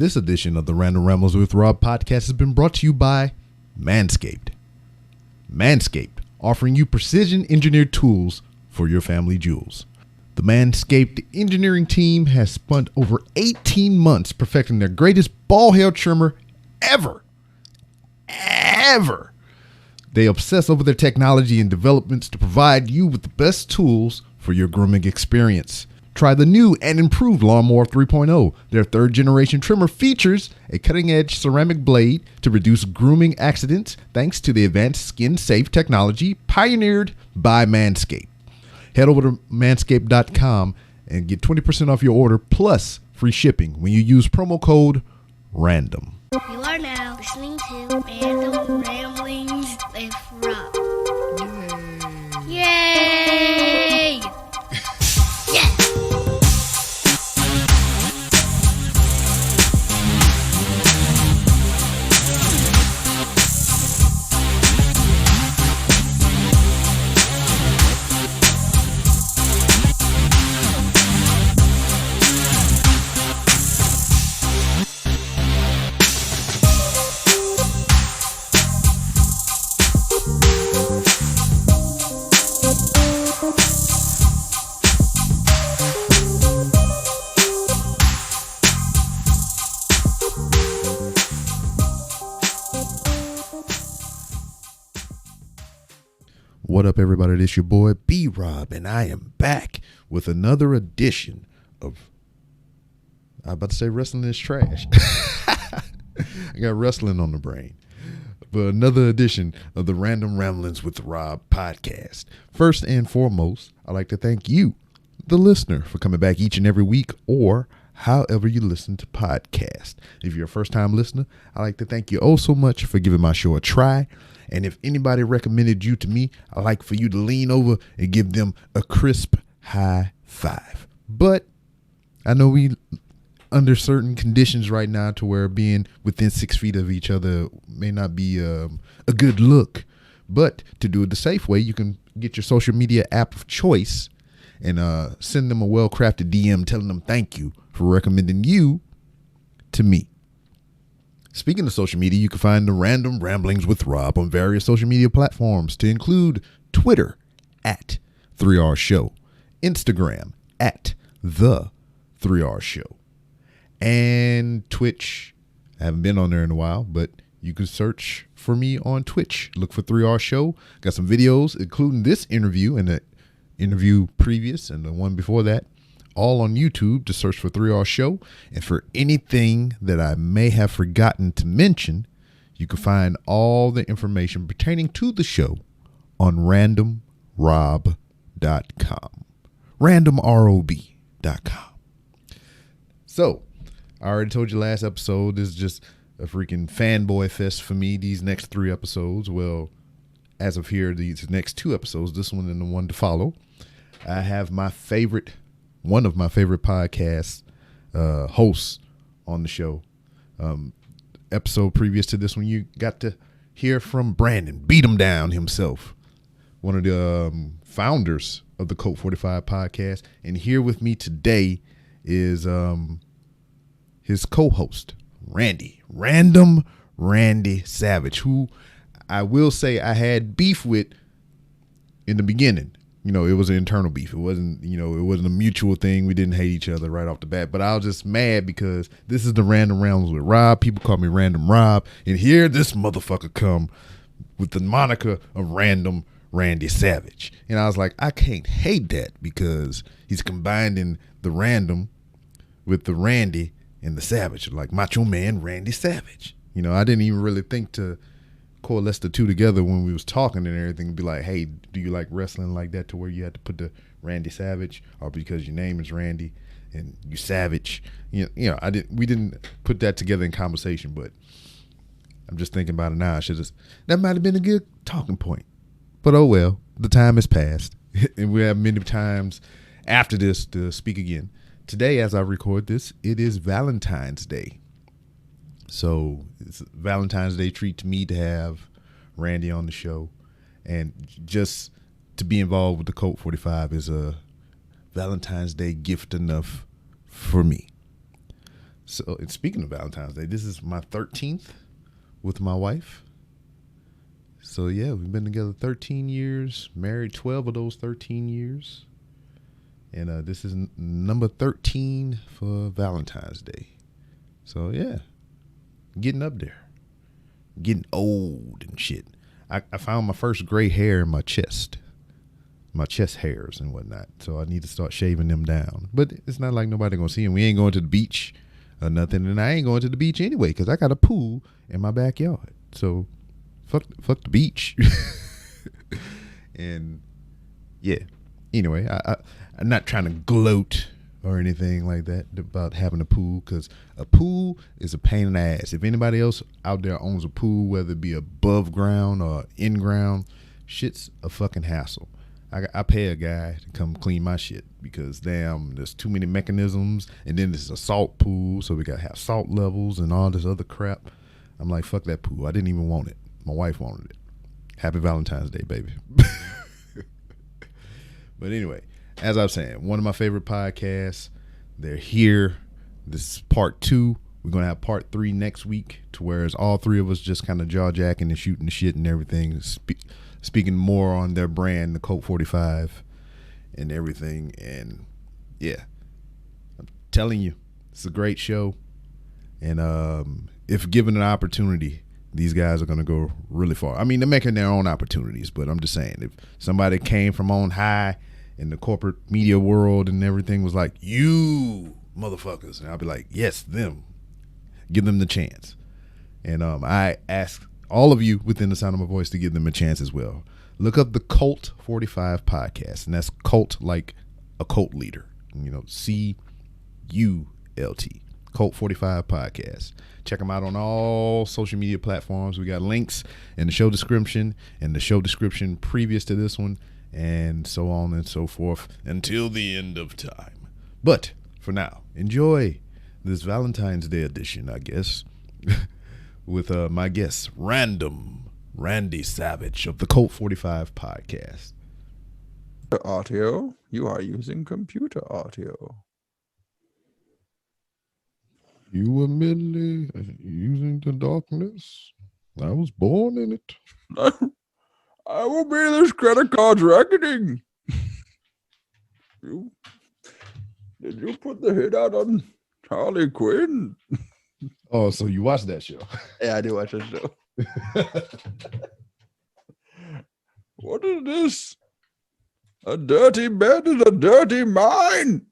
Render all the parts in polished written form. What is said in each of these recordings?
This edition of the Random Rambles with Rob podcast has been brought to you by Manscaped. Manscaped, offering you precision engineered tools for your family jewels. The Manscaped engineering team has spent over 18 months perfecting their greatest ball hair trimmer ever. They obsess over their technology and developments to provide you with the best tools for your grooming experience. Try the new and improved Lawnmower 3.0. Their third generation trimmer features a cutting edge ceramic blade to reduce grooming accidents thanks to the advanced skin safe technology pioneered by Manscaped. Head over to manscaped.com and get 20% off your order plus free shipping when you use promo code RANDOM. You are now listening to Random Ramblings with Rob. Yay! Yes! What up, everybody? This your boy B-Rob, and I am back with another edition of, I'm about to say wrestling is trash. I got wrestling on the brain. But another edition of the Random Ramblings with Rob podcast. First and foremost, I'd like to thank you, the listener, for coming back each and every week or however you listen to podcasts. If you're a first-time listener, I'd like to thank you oh so much for giving my show a try. And if anybody recommended you to me, I'd like for you to lean over and give them a crisp high five. But I know we under certain conditions right now to where being within 6 feet of each other may not be a good look. But to do it the safe way, you can get your social media app of choice and send them a well-crafted DM telling them thank you for recommending you to me. Speaking of social media, you can find the Random Ramblings with Rob on various social media platforms to include Twitter at 3R Show, Instagram at The 3R Show, and Twitch. I haven't been on there in a while, but you can search for me on Twitch. Look for 3R Show. Got some videos, including this interview and the interview previous and the one before that, all on YouTube. To search for 3R Show. And for anything that I may have forgotten to mention, you can find all the information pertaining to the show on randomrob.com. randomrob.com. So, I already told you last episode, this is just a freaking fanboy fest for me, these next 3 episodes. Well, as of here, these next 2 episodes, this one and the one to follow, I have one of my favorite podcast hosts on the show. Episode previous to this one, you got to hear from Brandon Beat 'em Down himself, one of the founders of the Code 45 podcast. And here with me today is his co-host, Random Randy Savage, who I will say I had beef with in the beginning. You know, it was an internal beef. It wasn't a mutual thing. We didn't hate each other right off the bat. But I was just mad because this is the Random Rounds with Rob. People call me Random Rob. And here this motherfucker come with the moniker of Random Randy Savage. And I was like, I can't hate that because he's combining the random with the Randy and the Savage. Like Macho Man Randy Savage. You know, I didn't even really think to coalesce the two together when we was talking and everything and be like, hey, do you like wrestling like that to where you had to put the Randy Savage, or because your name is Randy and you Savage? We didn't put that together in conversation, but I'm just thinking about it now. That might have been a good talking point. But oh well, the time has passed and we have many times after this to speak again. Today, as I record this, it is Valentine's Day. So it's a Valentine's Day treat to me to have Randy on the show, and just to be involved with the Code 45 is a Valentine's Day gift enough for me. So, and speaking of Valentine's Day, this is my 13th with my wife. So yeah, we've been together 13 years, married 12 of those 13 years. And this is number 13 for Valentine's Day. So yeah, getting up there, getting old and shit. I found my first gray hair in my chest hairs and whatnot. So I need to start shaving them down. But it's not like nobody gonna see them. We ain't going to the beach or nothing, and I ain't going to the beach anyway because I got a pool in my backyard. So fuck the beach. And yeah, anyway, I'm not trying to gloat or anything like that about having a pool, because a pool is a pain in the ass. If anybody else out there owns a pool, whether it be above ground or in ground, shit's a fucking hassle. I pay a guy to come clean my shit because damn, there's too many mechanisms, and then this is a salt pool, so we gotta have salt levels and all this other crap. I'm like, fuck that pool. I didn't even want it. My wife wanted it. Happy Valentine's Day, baby. But anyway, as I was saying, one of my favorite podcasts. They're here. This is part 2. We're going to have part 3 next week, to where it's all three of us just kind of jaw-jacking and shooting the shit and everything, speaking more on their brand, the Colt 45 and everything. And yeah, I'm telling you, it's a great show. And if given an opportunity, these guys are going to go really far. I mean, they're making their own opportunities, but I'm just saying, if somebody came from on high in the corporate media world and everything was like, you motherfuckers, and I'll be like, yes, them. Give them the chance. And I ask all of you within the sound of my voice to give them a chance as well. Look up the Colt 45 podcast, and that's cult like a cult leader. You know, CULT, Colt 45 podcast. Check them out on all social media platforms. We got links in the show description and the show description previous to this one, and so on and so forth until the end of time. But for now, enjoy this Valentine's Day edition, I guess, with my guest, Randy Savage of the Colt 45 podcast. Audio, you are using computer audio. You were merely using the darkness. I was born in it. I will be this credit card's reckoning. Did you put the hit out on Harley Quinn? Oh, so you watched that show? Yeah, I do watch that show. What is this? A dirty bed is a dirty mind.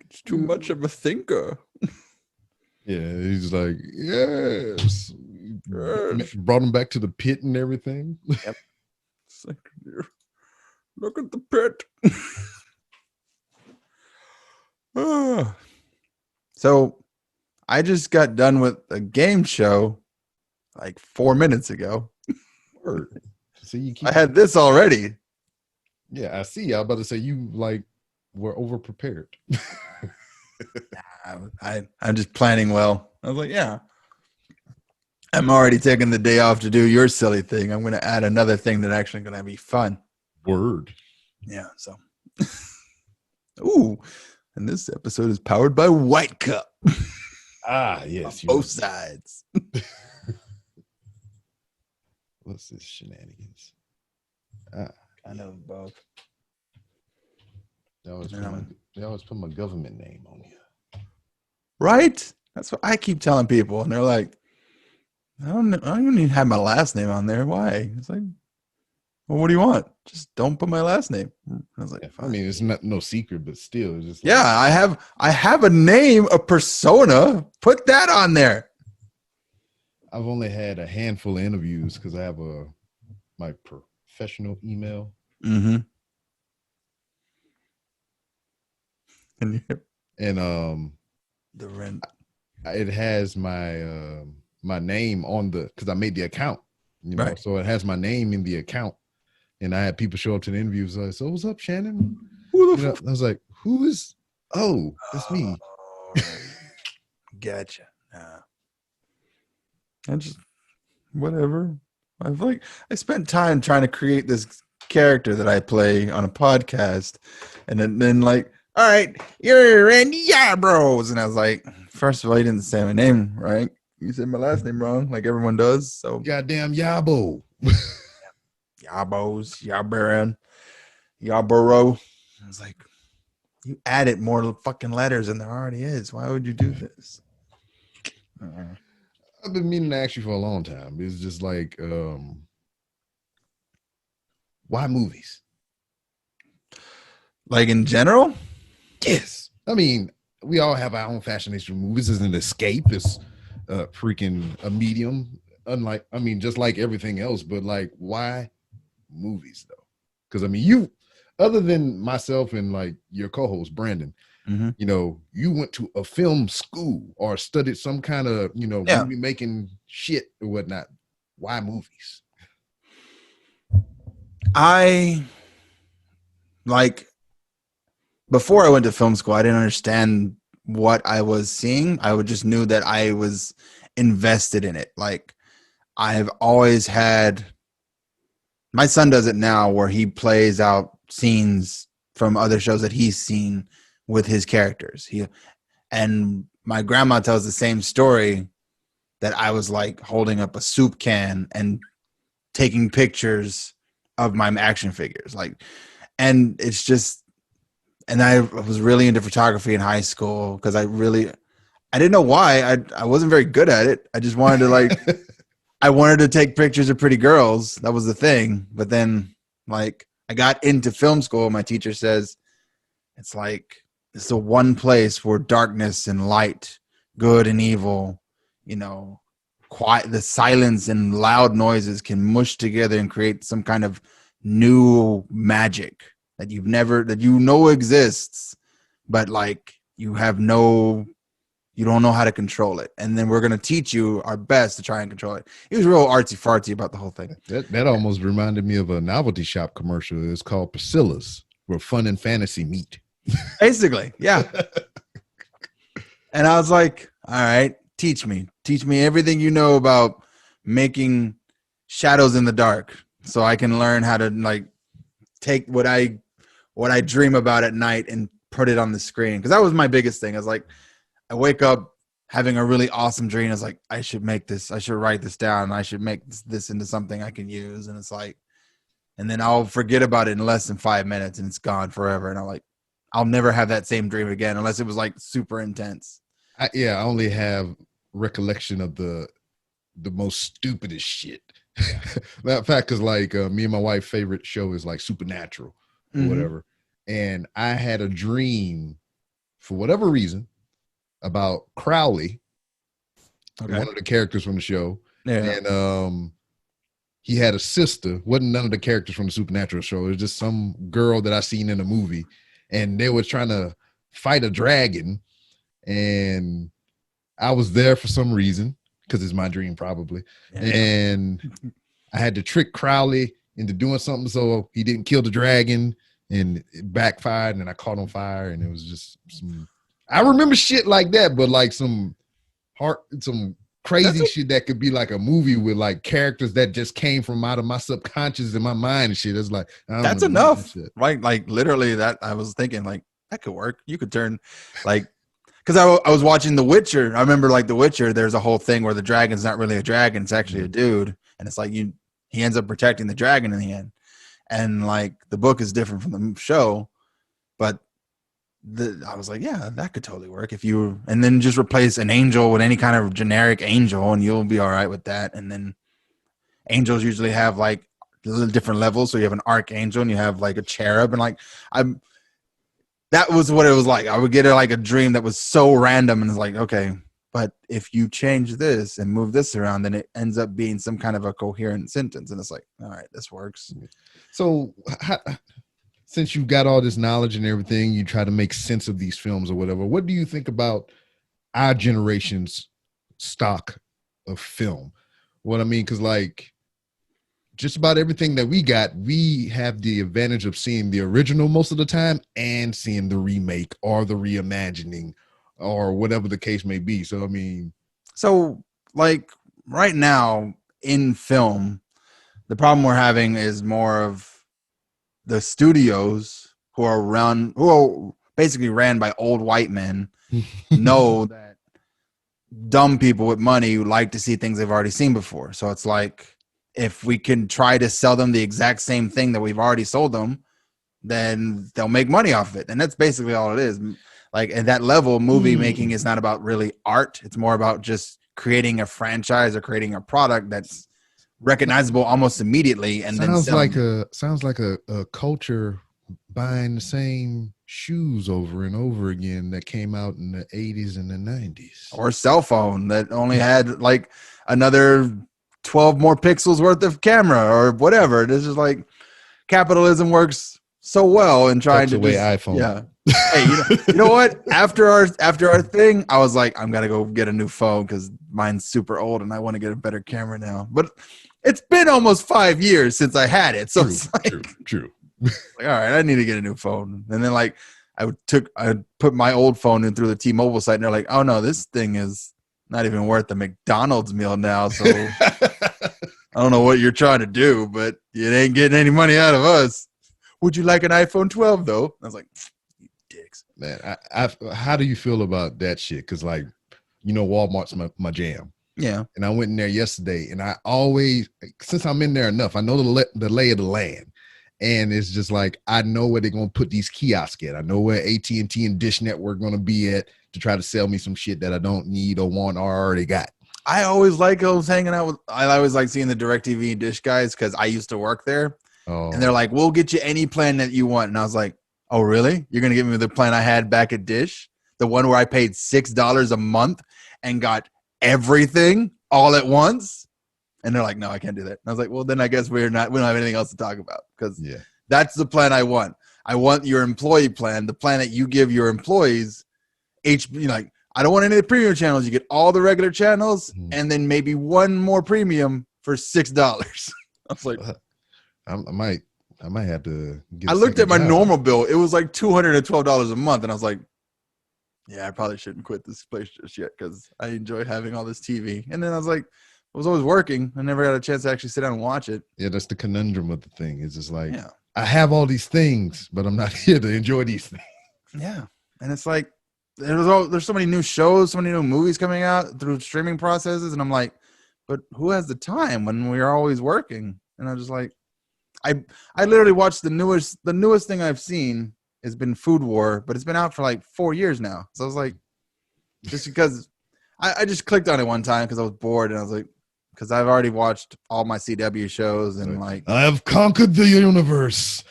It's too much of a thinker. Yeah, he's like, yes. Brought him back to the pit and everything. Yep. It's like, look at the pit. So I just got done with a game show like 4 minutes ago. Word. See, you keep. I had this already. Yeah, I see. I was about to say you like were over prepared. I'm just planning well. I was like, yeah, I'm already taking the day off to do your silly thing. I'm going to add another thing that's actually going to be fun. Word. Yeah. So, ooh, and this episode is powered by White Cup. Ah, yes. Both sides. What's this shenanigans? I know both. They always put my government name on you. Right? That's what I keep telling people. And they're like, I don't even need to have my last name on there. Why? It's like, well, what do you want? Just don't put my last name. I was like, I mean, it's not no secret, but still, it's just yeah, I have a name, a persona. Put that on there. I've only had a handful of interviews because I have my professional email. Mm-hmm. And the rent. It has my my name on because I made the account, you know, right. So it has my name in the account. And I had people show up to the interviews like, so what's up, Shannon? Who the I was like, who is? Oh, it's me. Gotcha. I just whatever. I spent time trying to create this character that I play on a podcast, and then like all right, you're Randy Yarbrough. And I was like, first of all, you didn't say my name right. You said my last name wrong, like everyone does. So Goddamn Yabo. Yarbos, Yarbaran, Yarborough. I was like, you added more fucking letters than there already is. Why would you do this? I've been meaning to ask you for a long time. It's just like, why movies? Like in general? Yes. I mean, we all have our own fascination with movies. It's an escape. It's freaking a medium. Unlike, I mean, just like everything else, but like, why movies though? Because I mean, you, other than myself and like your co-host Brandon, you know, you went to a film school or studied some kind of, you know, movie making shit or whatnot. Why movies? I like before I went to film school, I didn't understand what I was seeing. I would just knew that I was invested in it. Like I've always had, my son does it now where he plays out scenes from other shows that he's seen with his characters. And my grandma tells the same story, that I was like holding up a soup can and taking pictures of my action figures. Like, and it's just, and I was really into photography in high school because I didn't know why. I wasn't very good at it. I just wanted to like, I wanted to take pictures of pretty girls. That was the thing. But then like I got into film school. My teacher says, it's like, it's the one place where darkness and light, good and evil, you know, quiet, the silence and loud noises can mush together and create some kind of new magic that you know exists, but like you don't know how to control it. And then we're going to teach you our best to try and control it. He was real artsy fartsy about the whole thing. That almost reminded me of a novelty shop commercial. It's called Priscilla's, where fun and fantasy meet. Basically, yeah. And I was like, all right, teach me everything you know about making shadows in the dark so I can learn how to like take what I dream about at night and put it on the screen. Because that was my biggest thing. I was like, I wake up having a really awesome dream. I was like, I should make this, I should write this down. I should make this into something I can use. And it's like, and then I'll forget about it in less than 5 minutes and it's gone forever. And I'm like, I'll never have that same dream again unless it was like super intense. I only have recollection of the most stupidest shit. Matter of fact, because like me and my wife's favorite show is like Supernatural or whatever. And I had a dream for whatever reason about Crowley, one of the characters from the show. Yeah. And he had a sister. Wasn't none of the characters from the Supernatural show. It was just some girl that I seen in a movie. And they were trying to fight a dragon. And I was there for some reason, because it's my dream probably. Yeah. And I had to trick Crowley into doing something so he didn't kill the dragon, and it backfired, and I caught on fire, and it was just I remember shit like that, but like some crazy shit that could be like a movie with like characters that just came from out of my subconscious in my mind and shit. It's like, that's enough, right? Like literally that I was thinking like that could work. You could turn like, because I was watching The Witcher. I remember like The Witcher, there's a whole thing where the dragon's not really a dragon. It's actually a dude. And it's like he ends up protecting the dragon in the end. And like the book is different from the show, but I was like, yeah, that could totally work and then just replace an angel with any kind of generic angel and you'll be all right with that. And then angels usually have like little different levels. So you have an archangel and you have like a cherub, and like that was what it was like. I would get like a dream that was so random, and it's like, okay, but if you change this and move this around, then it ends up being some kind of a coherent sentence. And it's like, all right, this works. So since you've got all this knowledge and everything, you try to make sense of these films or whatever. What do you think about our generation's stock of film? What I mean, because like just about everything that we have the advantage of seeing the original most of the time and seeing the remake or the reimagining or whatever the case may be. So, I mean. So like right now in film, the problem we're having is more of the studios who are basically ran by old white men know that dumb people with money like to see things they've already seen before. So it's like, if we can try to sell them the exact same thing that we've already sold them, then they'll make money off of it. And that's basically all it is. Like at that level, movie making is not about really art. It's more about just creating a franchise or creating a product that's recognizable almost immediately. And sounds then like a culture buying the same shoes over and over again that came out in the 80s and the 90s. Or cell phone that only had like another 12 more pixels worth of camera or whatever. This is like capitalism works so well in trying That's to the way just, iPhone. yeah. Hey, you know what? After our thing, I was like, I'm gonna go get a new phone because mine's super old and I want to get a better camera now. But it's been almost 5 years since I had it, so it's like, true. like, all right, I need to get a new phone. And then like I put my old phone in through the T-Mobile site, and they're like, oh no, this thing is not even worth the McDonald's meal now. So I don't know what you're trying to do, but it ain't getting any money out of us. Would you like an iPhone 12 though? I was like, you dicks. Man, how do you feel about that shit? Because like, Walmart's my jam. Yeah. And I went in there yesterday, and I always, since I'm in there enough, I know the lay of the land. And it's just like, I know where they're going to put these kiosks at. I know where AT&T and Dish Network going to be at to try to sell me some shit that I don't need or want or already got. I always like hanging out with, I always like seeing the DirecTV and Dish guys because I used to work there. Oh. And they're like, we'll get you any plan that you want. And I was like, oh, really? You're going to give me the plan I had back at Dish? The one where I paid $6 a month and got everything all at once? And they're like, no, I can't do that. And I was like, well, then I guess we don't have anything else to talk about because that's the plan I want. I want your employee plan, the plan that you give your employees. I don't want any of the premium channels. You get all the regular channels and then maybe one more premium for $6. I was like, I might have to get I looked at my normal bill. It was like $212 a month. And I was like, yeah, I probably shouldn't quit this place just yet because I enjoy having all this TV. And then I was like, I was always working. I never got a chance to actually sit down and watch it. Yeah, that's the conundrum of the thing. It's just like, I have all these things, but I'm not here to enjoy these things. Yeah. And it's like, there's so many new shows, so many new movies coming out through streaming processes. And I'm like, but who has the time when we are always working? And I'm just like, I literally watched the newest thing I've seen has been Food War, but it's been out for like 4 years now. So I was like, just because I just clicked on it one time because I was bored and I was like, because I've already watched all my CW shows and like I have conquered the universe.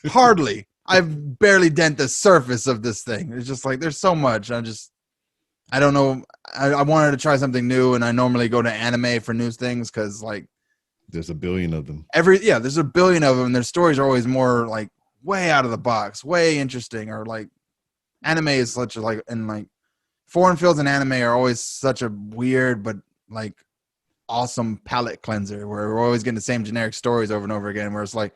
Hardly. I've barely dent the surface of this thing. It's just like there's so much. I don't know. I wanted to try something new, and I normally go to anime for new things because like there's a billion of them. There's a billion of them. And their stories are always more like way out of the box, way interesting, or like anime is such a like and like foreign fields and anime are always such a weird but like awesome palate cleanser where we're always getting the same generic stories over and over again where it's like,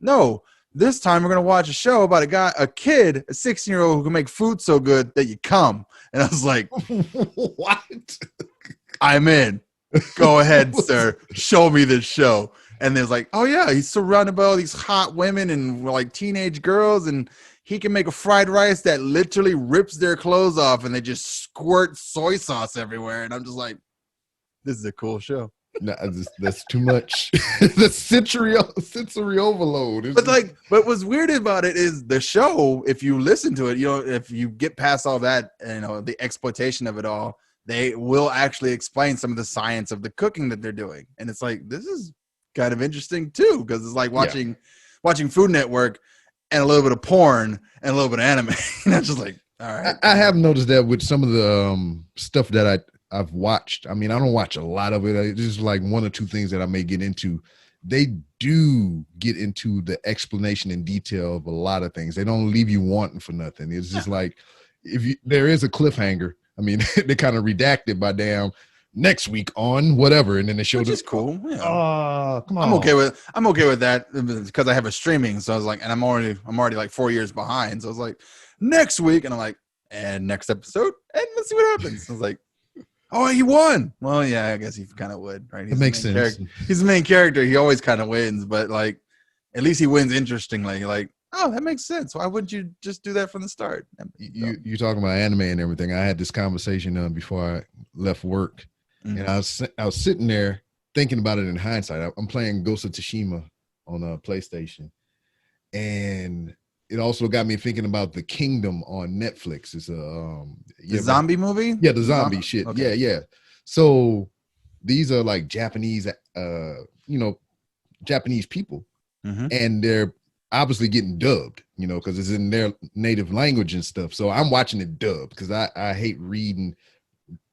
no, this time we're going to watch a show about a 16-year-old who can make food so good that you come. And I was like, what? I'm in. Go ahead, sir. Show me this show. And there's like, oh yeah, he's surrounded by all these hot women and like teenage girls, and he can make a fried rice that literally rips their clothes off and they just squirt soy sauce everywhere. And I'm just like, this is a cool show. No, that's too much. The sensory overload. But what's weird about it is the show, if you listen to it, if you get past all that, the exploitation of it all, they will actually explain some of the science of the cooking that they're doing. And it's like, this is kind of interesting too, because it's like watching Food Network and a little bit of porn and a little bit of anime. And I'm just like, all right. I have noticed that with some of the stuff that I've watched. I mean, I don't watch a lot of it. It's just like one or two things that I may get into. They do get into the explanation in detail of a lot of things. They don't leave you wanting for nothing. It's just like, there is a cliffhanger. I mean, they kind of redact it by damn next week on whatever, and then they showed Which is cool. Yeah. Come on. I'm okay with that because I have a streaming. So I was like, and I'm already like 4 years behind. So I was like, next week, and I'm like, and next episode, and let's see what happens. I was like, oh, he won. Well, yeah, I guess he kind of would, right? It makes sense. He's the main character. He always kind of wins, but like, at least he wins interestingly. Like, oh, that makes sense. Why wouldn't you just do that from the start? You talking about anime and everything. I had this conversation before I left work, and I was sitting there thinking about it in hindsight. I'm playing Ghost of Tsushima on a PlayStation, and it also got me thinking about The Kingdom on Netflix. It's a zombie movie. Yeah, the zombie shit. Okay. Yeah. So these are like Japanese, Japanese people, and they're obviously getting dubbed, because it's in their native language and stuff. So I'm watching it dubbed because I hate reading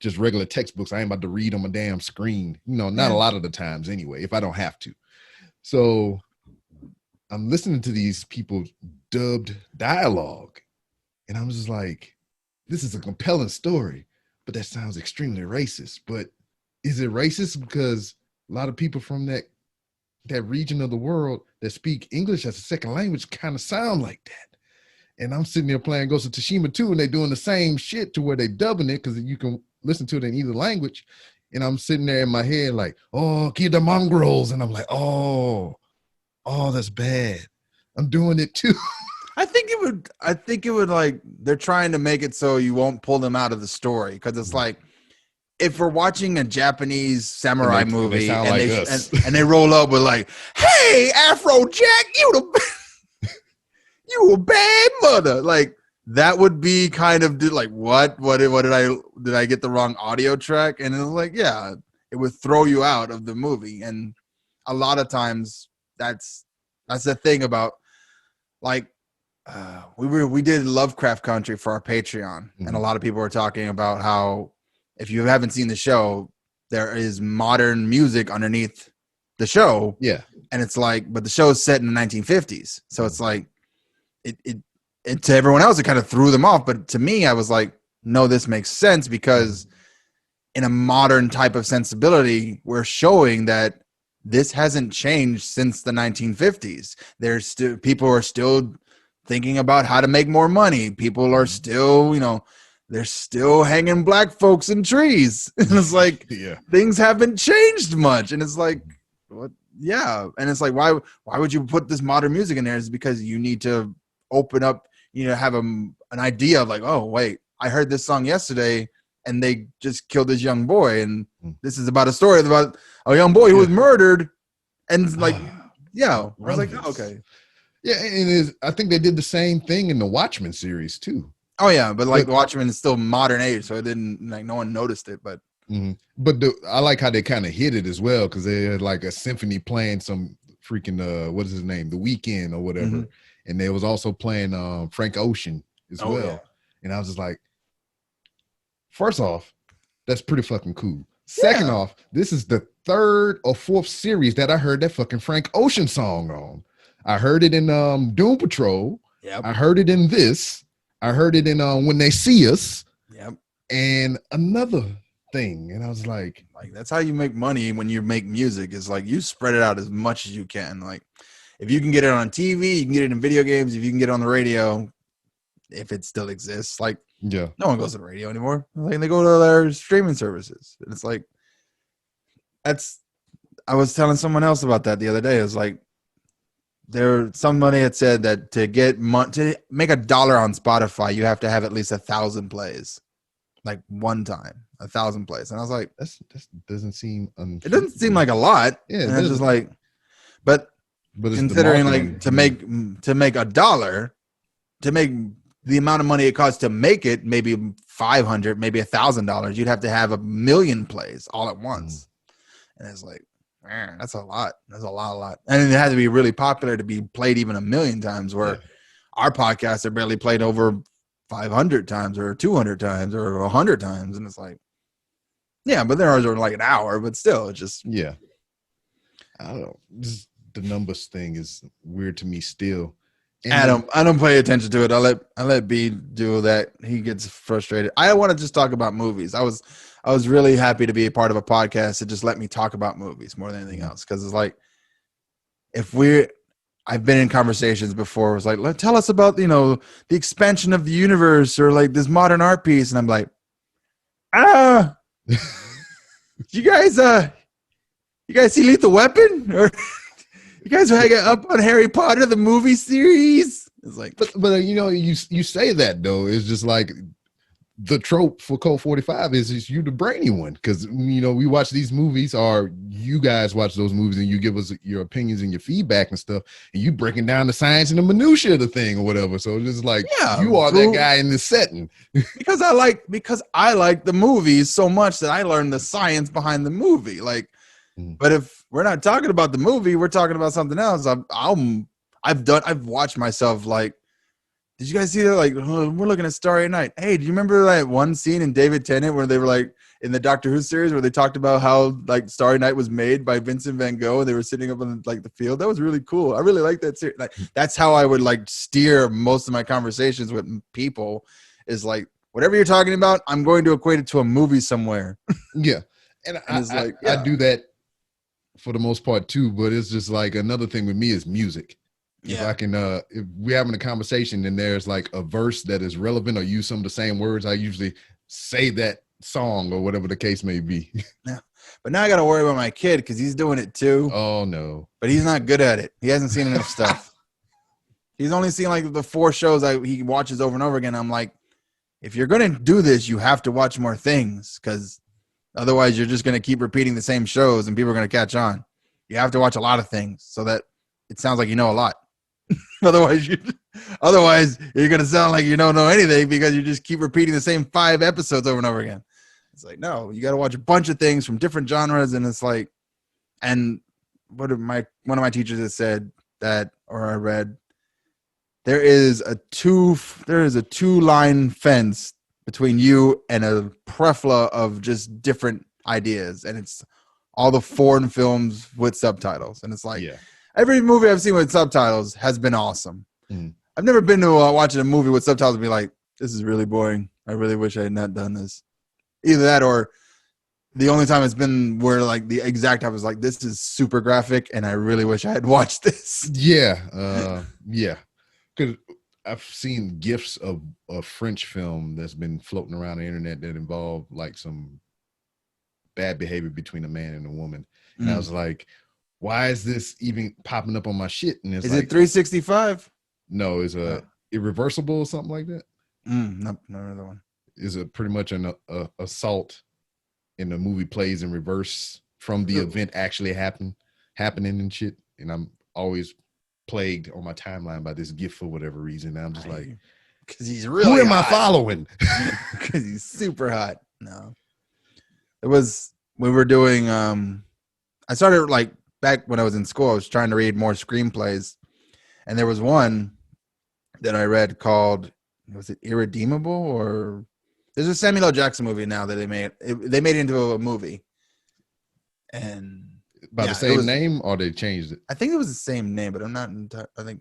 just regular textbooks. I ain't about to read on my damn screen, not a lot of the times anyway, if I don't have to. So I'm listening to these people dubbed dialogue, and I'm just like, this is a compelling story, but that sounds extremely racist. But is it racist because a lot of people from that region of the world that speak English as a second language kind of sound like that? And I'm sitting there playing Ghost of Tsushima too, and they're doing the same shit to where they dubbing it because you can listen to it in either language. And I'm sitting there in my head like, oh, keep the mongrels. And I'm like, oh, that's bad. I'm doing it too. I think it would like, they're trying to make it so you won't pull them out of the story. Cause it's like, if we're watching a Japanese samurai movie and they roll up with like, hey, Afrojack, you a bad mother. Like that would be kind of like, what did I get the wrong audio track? And it was like, yeah, it would throw you out of the movie. And a lot of times that's the thing about like, we did Lovecraft Country for our Patreon, and a lot of people were talking about how if you haven't seen the show, there is modern music underneath the show. Yeah. And it's like, but the show is set in the 1950s. So it's like, it to everyone else, it kind of threw them off. But to me, I was like, no, this makes sense because in a modern type of sensibility, we're showing that this hasn't changed since the 1950s. There's still, people are still thinking about how to make more money. People are still, they're still hanging black folks in trees. And it's like, things haven't changed much. And it's like, what? Yeah. And it's like, why would you put this modern music in there? Is because you need to open up, have an idea of like, oh, wait, I heard this song yesterday and they just killed this young boy. And this is about a story about a young boy who was murdered. And like, I was like, oh, okay. Yeah. And I think they did the same thing in the Watchmen series too. Oh yeah, but like Watchmen is still modern age, so it didn't like no one noticed it. But I like how they kind of hit it as well because they had like a symphony playing some freaking what is his name, The Weeknd or whatever, and they was also playing Frank Ocean as well. Yeah. And I was just like, first off, that's pretty fucking cool. Second off, this is the third or fourth series that I heard that fucking Frank Ocean song on. I heard it in Doom Patrol. Yep. I heard it in this. I heard it in When They See Us. Yep. And another thing. And I was like, that's how you make money when you make music. Is like you spread it out as much as you can. Like if you can get it on TV, you can get it in video games. If you can get it on the radio, if it still exists, like no one goes to the radio anymore. Like they go to their streaming services. And it's like I was telling someone else about that the other day. It was like somebody had said that to make $1 on Spotify, you have to have at least 1,000 plays, like one time, 1,000 plays. And I was like, that doesn't seem. It doesn't seem like a lot. Yeah, and it's just like, but considering like to make $1, to make the amount of money it costs to make it, maybe $500, maybe $1,000, you'd have to have 1 million plays all at once. And it's like, man, that's a lot. That's a lot. And it had to be really popular to be played even 1 million times, where our podcasts are barely played over 500 times or 200 times or 100 times. And it's like, but theirs are like an hour, but still, it's just. Yeah. I don't know. The numbers thing is weird to me still. And I don't pay attention to it. I let B do that. He gets frustrated. I want to just talk about movies. I was really happy to be a part of a podcast that just let me talk about movies more than anything else. Because it's like, I've been in conversations before. It was like, tell us about, the expansion of the universe or like this modern art piece. And I'm like, you guys see Lethal Weapon? Or you guys hang up on Harry Potter, the movie series? It's like, But you know, you say that though. It's just like the trope for Code 45 is you the brainy one, because you know we watch these movies, or you guys watch those movies, and you give us your opinions and your feedback and stuff, and you breaking down the science and the minutia of the thing or whatever. So it's just like you are that guy in this setting. because I like the movies so much that I learned the science behind the movie. Like, but if we're not talking about the movie, we're talking about something else. I've watched myself like, did you guys see that? Like, oh, we're looking at Starry Night. Hey, do you remember that one scene in David Tennant where they were like in the Doctor Who series where they talked about how like Starry Night was made by Vincent Van Gogh and they were sitting up on like the field? That was really cool. I really like that series. Like, that's how I would like steer most of my conversations with people, is like, whatever you're talking about, I'm going to equate it to a movie somewhere. Yeah. And I do that for the most part too, but it's just like another thing with me is music. If I can, if we're having a conversation and there's like a verse that is relevant or use some of the same words, I usually say that song or whatever the case may be. Yeah. But now I got to worry about my kid because he's doing it too. Oh no. But he's not good at it. He hasn't seen enough stuff. He's only seen like the 4 shows he watches over and over again. I'm like, if you're going to do this, you have to watch more things, because otherwise you're just going to keep repeating the same shows and people are going to catch on. You have to watch a lot of things so that it sounds like you know a lot. Otherwise you're going to sound like you don't know anything because you just keep repeating the same 5 episodes over and over again. It's like, no, you got to watch a bunch of things from different genres. And it's like, and one of my teachers has said that, or I read, there is a 2-line fence between you and a plethora of just different ideas. And it's all the foreign films with subtitles. And it's like, every movie I've seen with subtitles has been awesome. I've never been to watching a movie with subtitles and be like, this is really boring. I really wish I had not done this. Either that, or the only time it's been where like the exact type was like, this is super graphic and I really wish I had watched this. Yeah. Because I've seen gifs of a French film that's been floating around the internet that involve like some bad behavior between a man and a woman. And I was like, why is this even popping up on my shit? And it's is like, it 365? No, it's Irreversible or something like that. No, another one. Is a pretty much an assault, and the movie plays in reverse from the event actually happening and shit. And I'm always plagued on my timeline by this gift for whatever reason. And I'm just like, because he's really who am hot. I following? Because he's super hot. No, we were doing. I started like back when I was in school. I was trying to read more screenplays, and there was one that I read called, was it Irredeemable, or there's a Samuel L. Jackson movie now that they made it into a movie, and by the same name, or they changed it? I think it was the same name, but I'm not entirely. I think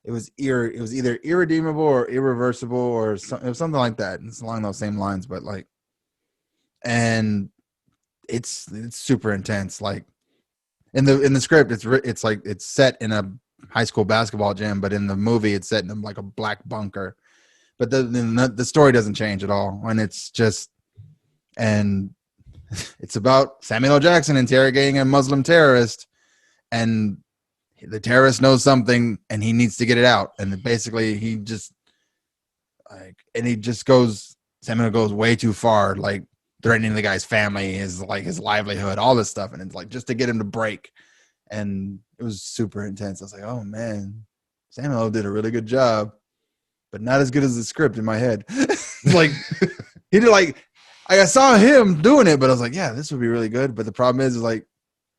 it was either Irredeemable or Irreversible or it was something like that. It's along those same lines, but like, and it's super intense. Like in the script, it's like it's set in a high school basketball gym, but in the movie, it's set in like a black bunker. But the story doesn't change at all, and it's about Samuel L. Jackson interrogating a Muslim terrorist, and the terrorist knows something, and he needs to get it out. And basically, Samuel goes way too far, like threatening the guy's family, his livelihood, all this stuff, and it's like just to get him to break. And it was super intense. I was like, oh man, Samuel did a really good job, but not as good as the script in my head. Like he did I saw him doing it, but I was like, yeah, this would be really good. But the problem is like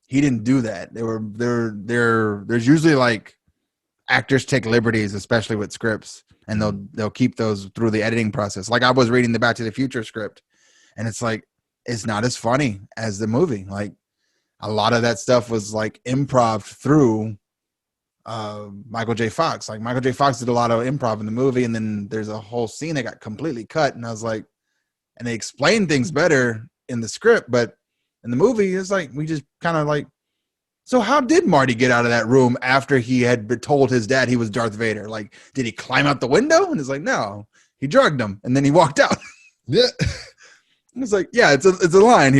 he didn't do that. There's usually like actors take liberties, especially with scripts, and they'll keep those through the editing process. Like I was reading the Back to the Future script, and it's like it's not as funny as the movie. Like a lot of that stuff was like improv through Michael J. Fox. Like Michael J. Fox did a lot of improv in the movie, and then there's a whole scene that got completely cut, and I was like, and they explained things better in the script, but in the movie, it's like we just kind of like, so how did Marty get out of that room after he had been told his dad he was Darth Vader? Like, did he climb out the window? And it's like, no, he drugged him, and then he walked out. Yeah. It's like, yeah, it's a line.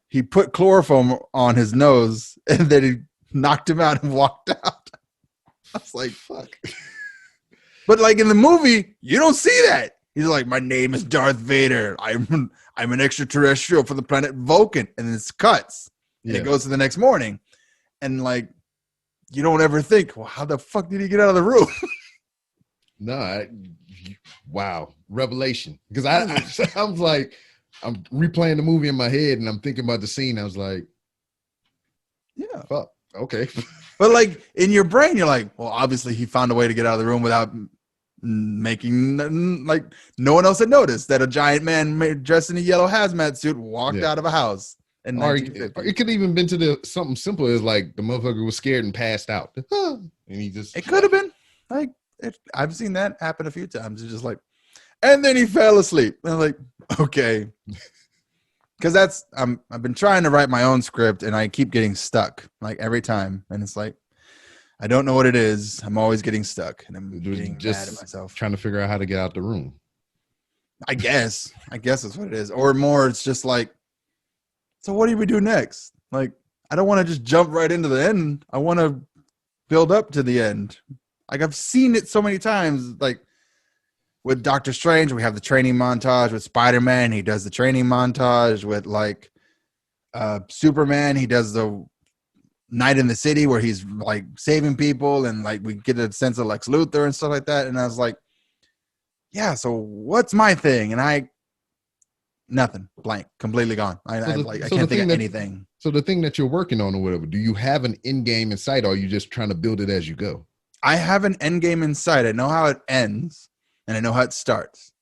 He put chloroform on his nose, and then he knocked him out and walked out. I was like, fuck. But like in the movie, you don't see that. He's like, my name is Darth Vader. I'm an extraterrestrial from the planet Vulcan, and it's cuts. And it goes to the next morning, and like you don't ever think, well, how the fuck did he get out of the room? No, wow, revelation. Because I was like, I'm replaying the movie in my head, and I'm thinking about the scene. I was like, yeah, fuck, okay. But like in your brain, you're like, well, obviously he found a way to get out of the room without making like no one else had noticed that a giant man dressed in a yellow hazmat suit walked out of a house. Or it could even been to something simple as like the motherfucker was scared and passed out. And he just it could have been like I've seen that happen a few times. It's just like, and then he fell asleep. And I'm like, okay. Because I've been trying to write my own script and I keep getting stuck like every time. And it's like, I don't know what it is. I'm always getting stuck and I'm getting mad at myself. Trying to figure out how to get out the room. I guess that's what it is. Or more, it's just like, so what do we do next? Like, I don't want to just jump right into the end. I want to build up to the end. Like I've seen it so many times, like with Doctor Strange, we have the training montage. With Spider-Man, he does the training montage. With like Superman, he does the Night in the City where he's like saving people and like we get a sense of Lex Luthor and stuff like that. And I was like, yeah, so what's my thing? And nothing, blank, completely gone. I can't think of anything. So the thing that you're working on or whatever, do you have an end game in sight or are you just trying to build it as you go? I have an end game in sight. I know how it ends and I know how it starts.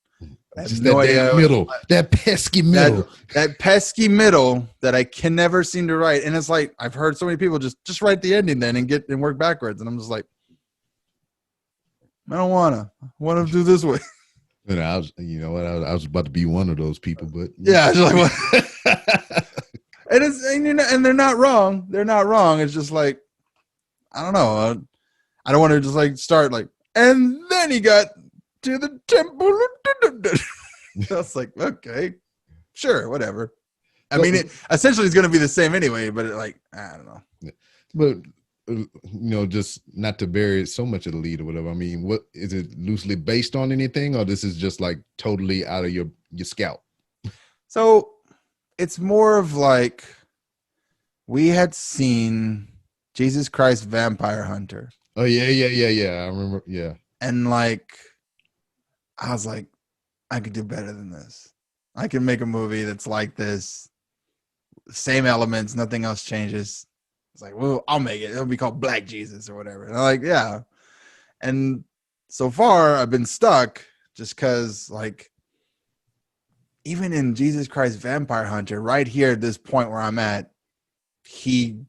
Just that middle, that pesky middle. That pesky middle that I can never seem to write. And it's like, I've heard so many people just write the ending then and work backwards. And I'm just like, I don't want to do this way. And I was about to be one of those people, but yeah, just like, and they're not wrong. They're not wrong. It's just like, I don't know. I don't want to just like start like, and then he got to the temple. I was like, okay, sure, whatever. I mean, it essentially is going to be the same anyway, but I don't know. But just not to bury so much of the lead or whatever. I mean, what is it loosely based on anything, or this is just like totally out of your scout? So it's more of like we had seen Jesus Christ Vampire Hunter. Oh yeah. I remember. Yeah. And like, I was like, I could do better than this. I can make a movie that's like this, same elements, nothing else changes. It's like, well, I'll make it. It'll be called Black Jesus or whatever. And I'm like, yeah. And so far, I've been stuck just because, like, even in Jesus Christ Vampire Hunter, right here at this point where I'm at, he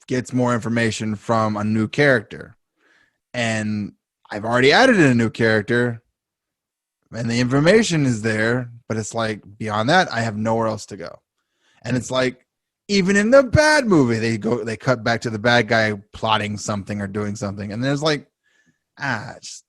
gets more information from a new character. And I've already added in a new character, and the information is there, but it's like, beyond that, I have nowhere else to go. And it's like, even in the bad movie, they cut back to the bad guy plotting something or doing something. And there's like, it's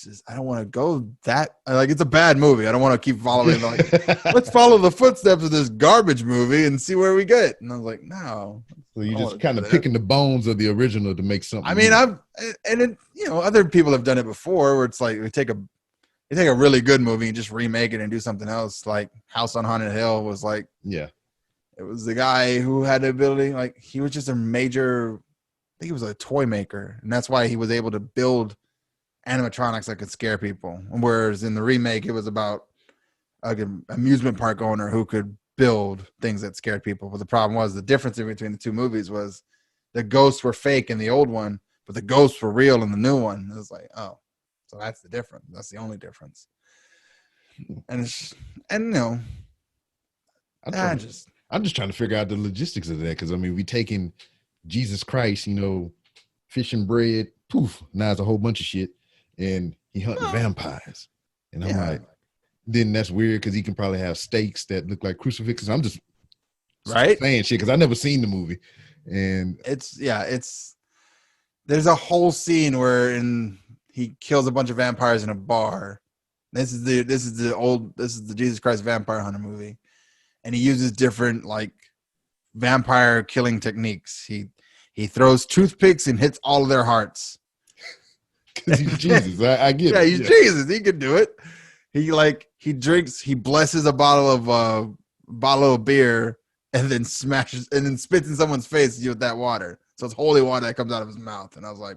just, I don't want to go that, like, it's a bad movie. I don't want to keep following, like, let's follow the footsteps of this garbage movie and see where we get. And I was like, no. So you're just kind of picking the bones of the original to make something. I mean, other people have done it before where it's like, they take a really good movie and just remake it and do something else. Like House on Haunted Hill was like, yeah. It was the guy who had the ability, like he was just a major, I think he was a toy maker. And that's why he was able to build animatronics that could scare people. Whereas in the remake, it was about an amusement park owner who could build things that scared people. But the problem was the difference in between the two movies was the ghosts were fake in the old one, but the ghosts were real in the new one. It was like, oh, so that's the difference. That's the only difference. And I'm just trying to figure out the logistics of that, because I mean, we taking Jesus Christ, fish and bread, poof, now it's a whole bunch of shit, and he hunting vampires, and I'm like, then that's weird because he can probably have stakes that look like crucifixes. I'm just saying shit because I never seen the movie, and there's a whole scene where he kills a bunch of vampires in a bar. This is the Jesus Christ Vampire Hunter movie. And he uses different like vampire killing techniques. He throws toothpicks and hits all of their hearts. Because he's Jesus. I get Yeah, it. he's Jesus. He can do it. He drinks. He blesses a bottle of beer and then smashes and then spits in someone's face with that water. So it's holy water that comes out of his mouth. And I was like,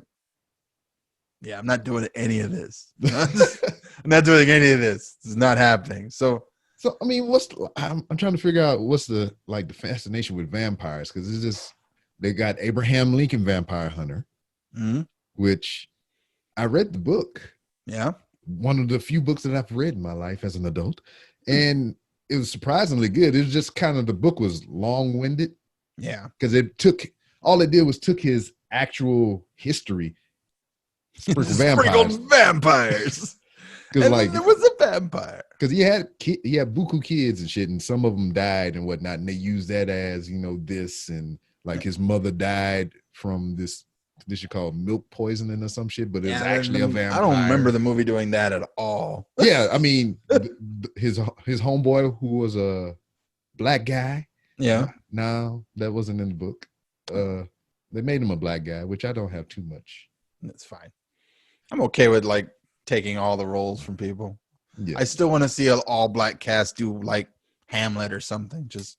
yeah, I'm not doing any of this. I'm not doing any of this. It's not happening. So I mean, I'm trying to figure out what's the fascination with vampires, because it's just they got Abraham Lincoln Vampire Hunter, which I read the book. Yeah, one of the few books that I've read in my life as an adult, and it was surprisingly good. It was just kind of the book was long-winded. Yeah, because all it did was took his actual history, sprinkled vampires. Because there was a vampire. Because he had buku kids and shit, and some of them died and whatnot, and they used that as this, and like his mother died from this you call milk poisoning or some shit, but it was actually a vampire. I don't remember the movie doing that at all. Yeah, I mean, his homeboy who was a black guy. Yeah, no, that wasn't in the book. They made him a black guy, which I don't have too much. That's fine. I'm okay with like taking all the roles from people. Yeah. I still want to see an all black cast do like Hamlet or something, just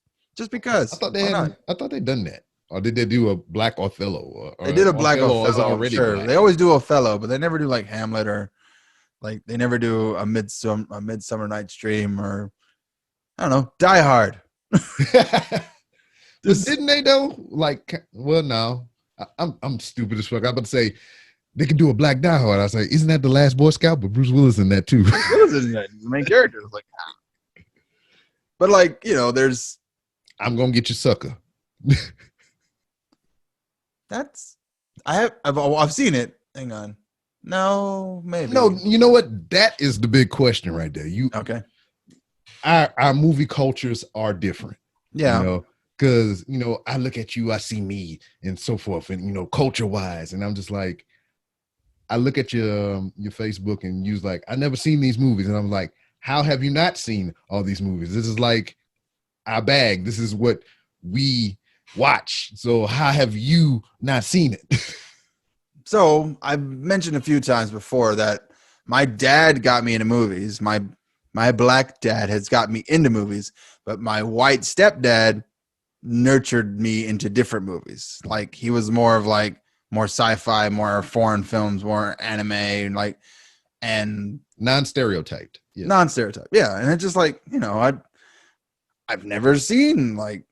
because. I thought they'd done that, or did they do a black Othello? They did a black Othello. Already sure, black. They always do Othello, but they never do like Hamlet or like they never do a Midsummer Night's Dream or I don't know, Die Hard. Didn't they though? Like, well, no, I'm stupid as fuck. I'm about to say they could do a black Die Hard. I was like, isn't that The Last Boy Scout? But Bruce Willis in that too. Bruce Willis in that. He's the main character. It's like, but like there's. I'm gonna get you, sucker. I've seen it. Hang on. No, maybe. No, you know what? That is the big question right there. Okay. Our movie cultures are different. Yeah. Because I look at you, I see me, and so forth, and culture wise, and I'm just like, I look at your Facebook, and you's like, I never seen these movies, and I'm like, how have you not seen all these movies? This is like our bag. This is what we watch. So how have you not seen it? So I've mentioned a few times before that my dad got me into movies. My black dad has got me into movies, but my white stepdad nurtured me into different movies. Like he was more of like more sci-fi, more foreign films, more anime, and non-stereotyped. Yeah. Non-stereotype. Yeah. And it's just like, I've never seen like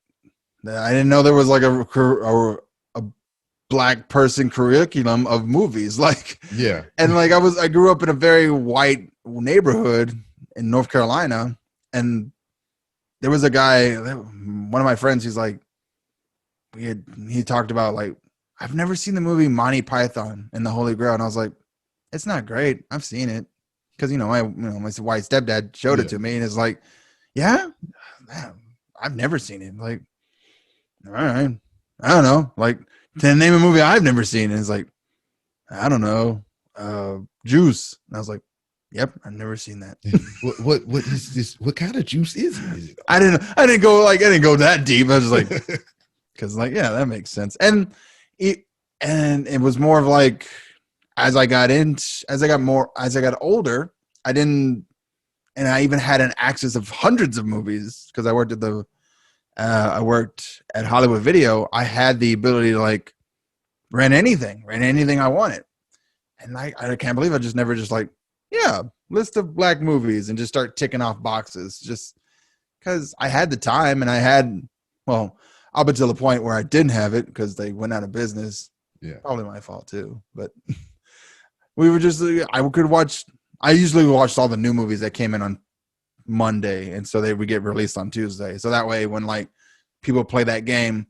I didn't know there was like a black person curriculum of movies. Like, yeah. And like I grew up in a very white neighborhood in North Carolina, and there was a guy, one of my friends, he's like, he talked about like, I've never seen the movie Monty Python and the Holy Grail. And I was like, it's not great. I've seen it. Cause my white stepdad showed it to me, and it's like, yeah, man, I've never seen it. Like, all right, I don't know. Like, to name a movie I've never seen, and it's like, I don't know, Juice. And I was like, yep, I've never seen that. What is this? What kind of juice is it? I didn't go that deep. I was just like, because like, yeah, that makes sense. And it was more of like, as I got older, I even had an access of hundreds of movies because I worked at Hollywood Video. I had the ability to like rent anything I wanted. And I can't believe I just never just like, yeah, list of black movies and just start ticking off boxes just because I had the time, and I had, well, up until the point where I didn't have it because they went out of business. Yeah. Probably my fault too. But I usually watched all the new movies that came in on Monday, and so they would get released on Tuesday. So that way when like people play that game,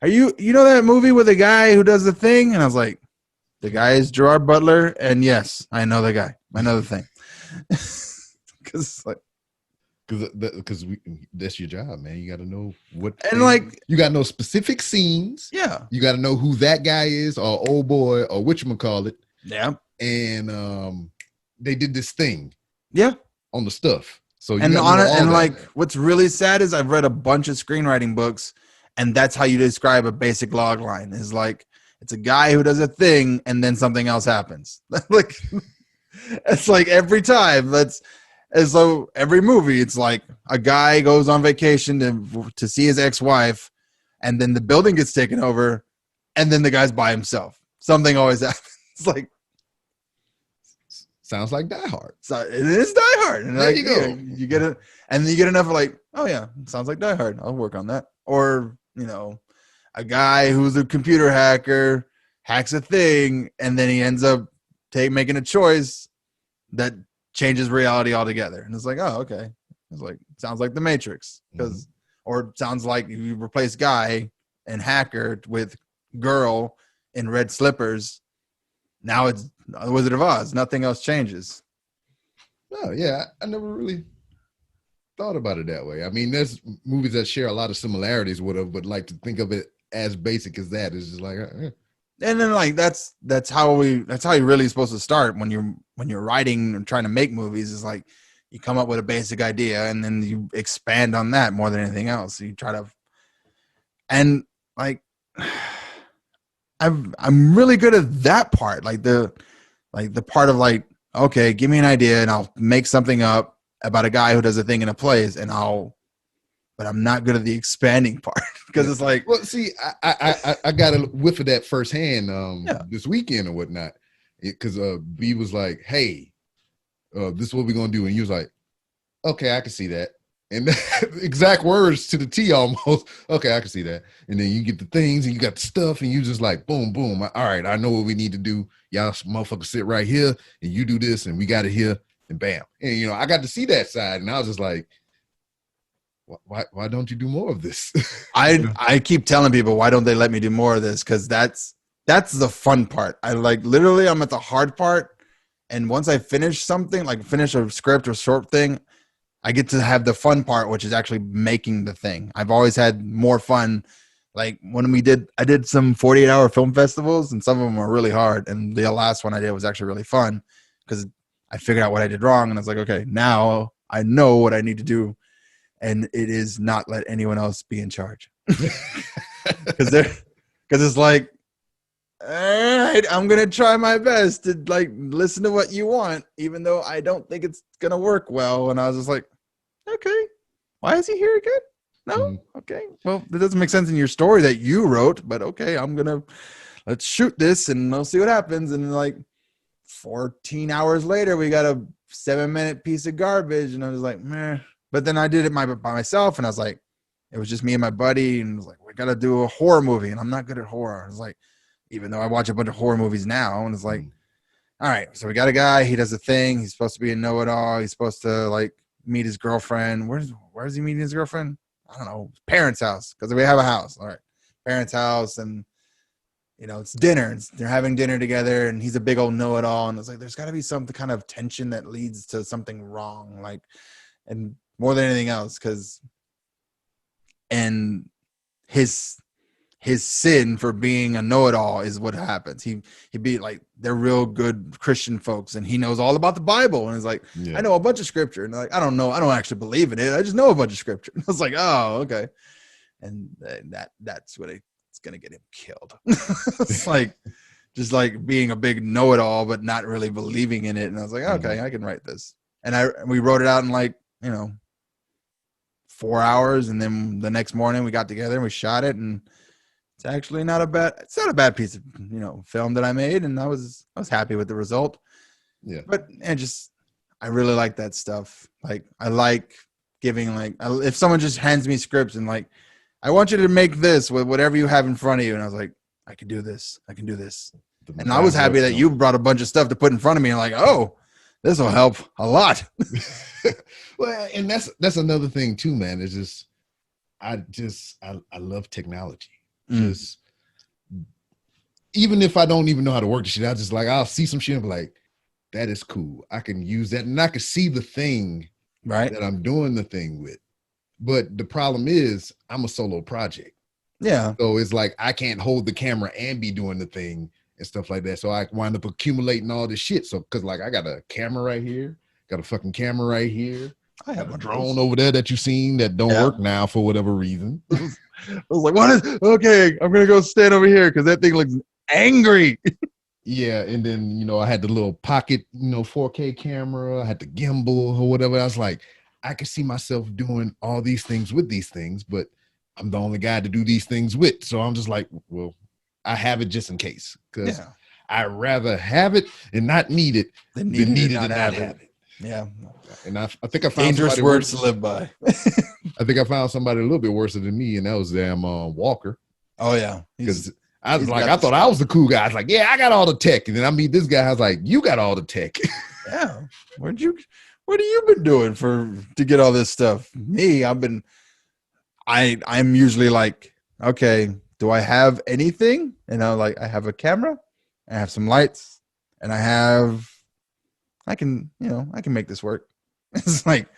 you know that movie with the guy who does the thing? And I was like, the guy is Gerard Butler, and yes, I know the guy. I know the thing. Because that's your job, man. You got to know you got to know specific scenes. Yeah, you got to know who that guy is, or old boy, or whatchamacallit. Yeah, and they did this thing. Yeah, on the stuff. So what's really sad is I've read a bunch of screenwriting books, and that's how you describe a basic log line. Is like It's a guy who does a thing and then something else happens. Like it's like every time. That's as though every movie. It's like a guy goes on vacation to see his ex-wife, and then the building gets taken over, and then the guy's by himself. Something always happens. It's like Sounds like Die Hard. so it is Die Hard. And There like, you go. you get it, and then you get enough of like, oh yeah, sounds like Die Hard. I'll work on that. Or a guy who's a computer hacker hacks a thing, and then he ends up making a choice that changes reality altogether. And it's like, oh, okay. It's like sounds like The Matrix, because or sounds like you replace guy and hacker with girl in red slippers. Now it's The Wizard of Oz. Nothing else changes. Oh yeah, I never really thought about it that way. I mean, there's movies that share a lot of similarities with them, but like to think of it as basic as that is just like, And then like that's how you really supposed to start when you're writing and trying to make movies. Is like you come up with a basic idea and then you expand on that more than anything else. So you try to, and like I'm really good at that part, like the part of like, okay, give me an idea and I'll make something up about a guy who does a thing in a place, but I'm not good at the expanding part because it's like, well, see, I got a whiff of that firsthand this weekend or whatnot, because B was like, hey, this is what we're gonna do, and he was like, okay, I can see that. And exact words to the T almost. Okay, I can see that. And then you get the things and you got the stuff and you just like, boom, boom. All right, I know what we need to do. Y'all motherfuckers sit right here and you do this and we got it here and bam. And, I got to see that side and I was just like, why don't you do more of this? I keep telling people, why don't they let me do more of this? Because that's the fun part. I like literally I'm at the hard part. And once I finish something, like finish a script or short thing, I get to have the fun part, which is actually making the thing. I've always had more fun. Like when I did some 48-hour film festivals, and some of them were really hard. And the last one I did was actually really fun because I figured out what I did wrong. And I was like, okay, now I know what I need to do. And it is not let anyone else be in charge. Because it's like, all right, I'm going to try my best to like listen to what you want, even though I don't think it's going to work well. And I was just like, okay, why is he here again? No? Okay. Well, that doesn't make sense in your story that you wrote, but okay, let's shoot this and we'll see what happens. And like 14 hours later, we got a 7-minute piece of garbage. And I was like, meh. But then I did it by myself. And I was like, it was just me and my buddy. And I was like, we got to do a horror movie. And I'm not good at horror. I was like, even though I watch a bunch of horror movies now, and it's like, all right, so we got a guy, he does a thing, he's supposed to be a know-it-all, he's supposed to like meet his girlfriend. Where's he meeting his girlfriend? I don't know, parents' house, because we have a house. All right, parents' house, and it's dinner. They're having dinner together, and he's a big old know-it-all, and it's like there's got to be some kind of tension that leads to something wrong, like, and more than anything else, and his sin for being a know-it-all is what happens. He'd be like, they're real good Christian folks, and he knows all about the Bible. And it's like, yeah. I know a bunch of scripture, and like, I don't actually believe in it. I just know a bunch of scripture. And I was like, oh, okay. And that's what it's gonna get him killed. It's like just like being a big know-it-all, but not really believing in it. And I was like, okay, I can write this. And we wrote it out in like 4 hours, and then the next morning we got together and we shot it, and it's actually not a bad piece of film that I made, and I was happy with the result. Yeah. But I really like that stuff. Like I like giving if someone just hands me scripts and like, I want you to make this with whatever you have in front of you, and I was like, I can do this. And I was happy that you brought a bunch of stuff to put in front of me, and like, oh, this will help a lot. Well, and that's another thing too, man. It's just I love technology. Just even if I don't even know how to work the shit, I'll see some shit and be like, that is cool. I can use that, and I can see the thing right that I'm doing the thing with. But the problem is I'm a solo project. Yeah. So it's like I can't hold the camera and be doing the thing and stuff like that. So I wind up accumulating all this shit. So because like I got a camera right here, got a fucking camera right here. I have a drone over there that you've seen that don't work now for whatever reason. I was like, okay, I'm going to go stand over here because that thing looks angry. Yeah, and then I had the little pocket, 4K camera. I had the gimbal or whatever. I was like, I could see myself doing all these things with these things, but I'm the only guy to do these things with. So I'm just like, well, I have it just in case, because Yeah. I'd rather have it and not need it than need it and not have it. Yeah. And I think I found Dangerous somebody words worse. to live by. I think I found somebody a little bit worse than me, and that was damn Walker. Oh yeah. Because I was he's like, got I the thought I was the cool guy. I was like, yeah, I got all the tech. And then I meet this guy. I was like, you got all the tech. Yeah. What have you been doing to get all this stuff? Me, I'm usually like, okay, do I have anything? And I'm like, I have a camera, I have some lights, and I can make this work. It's like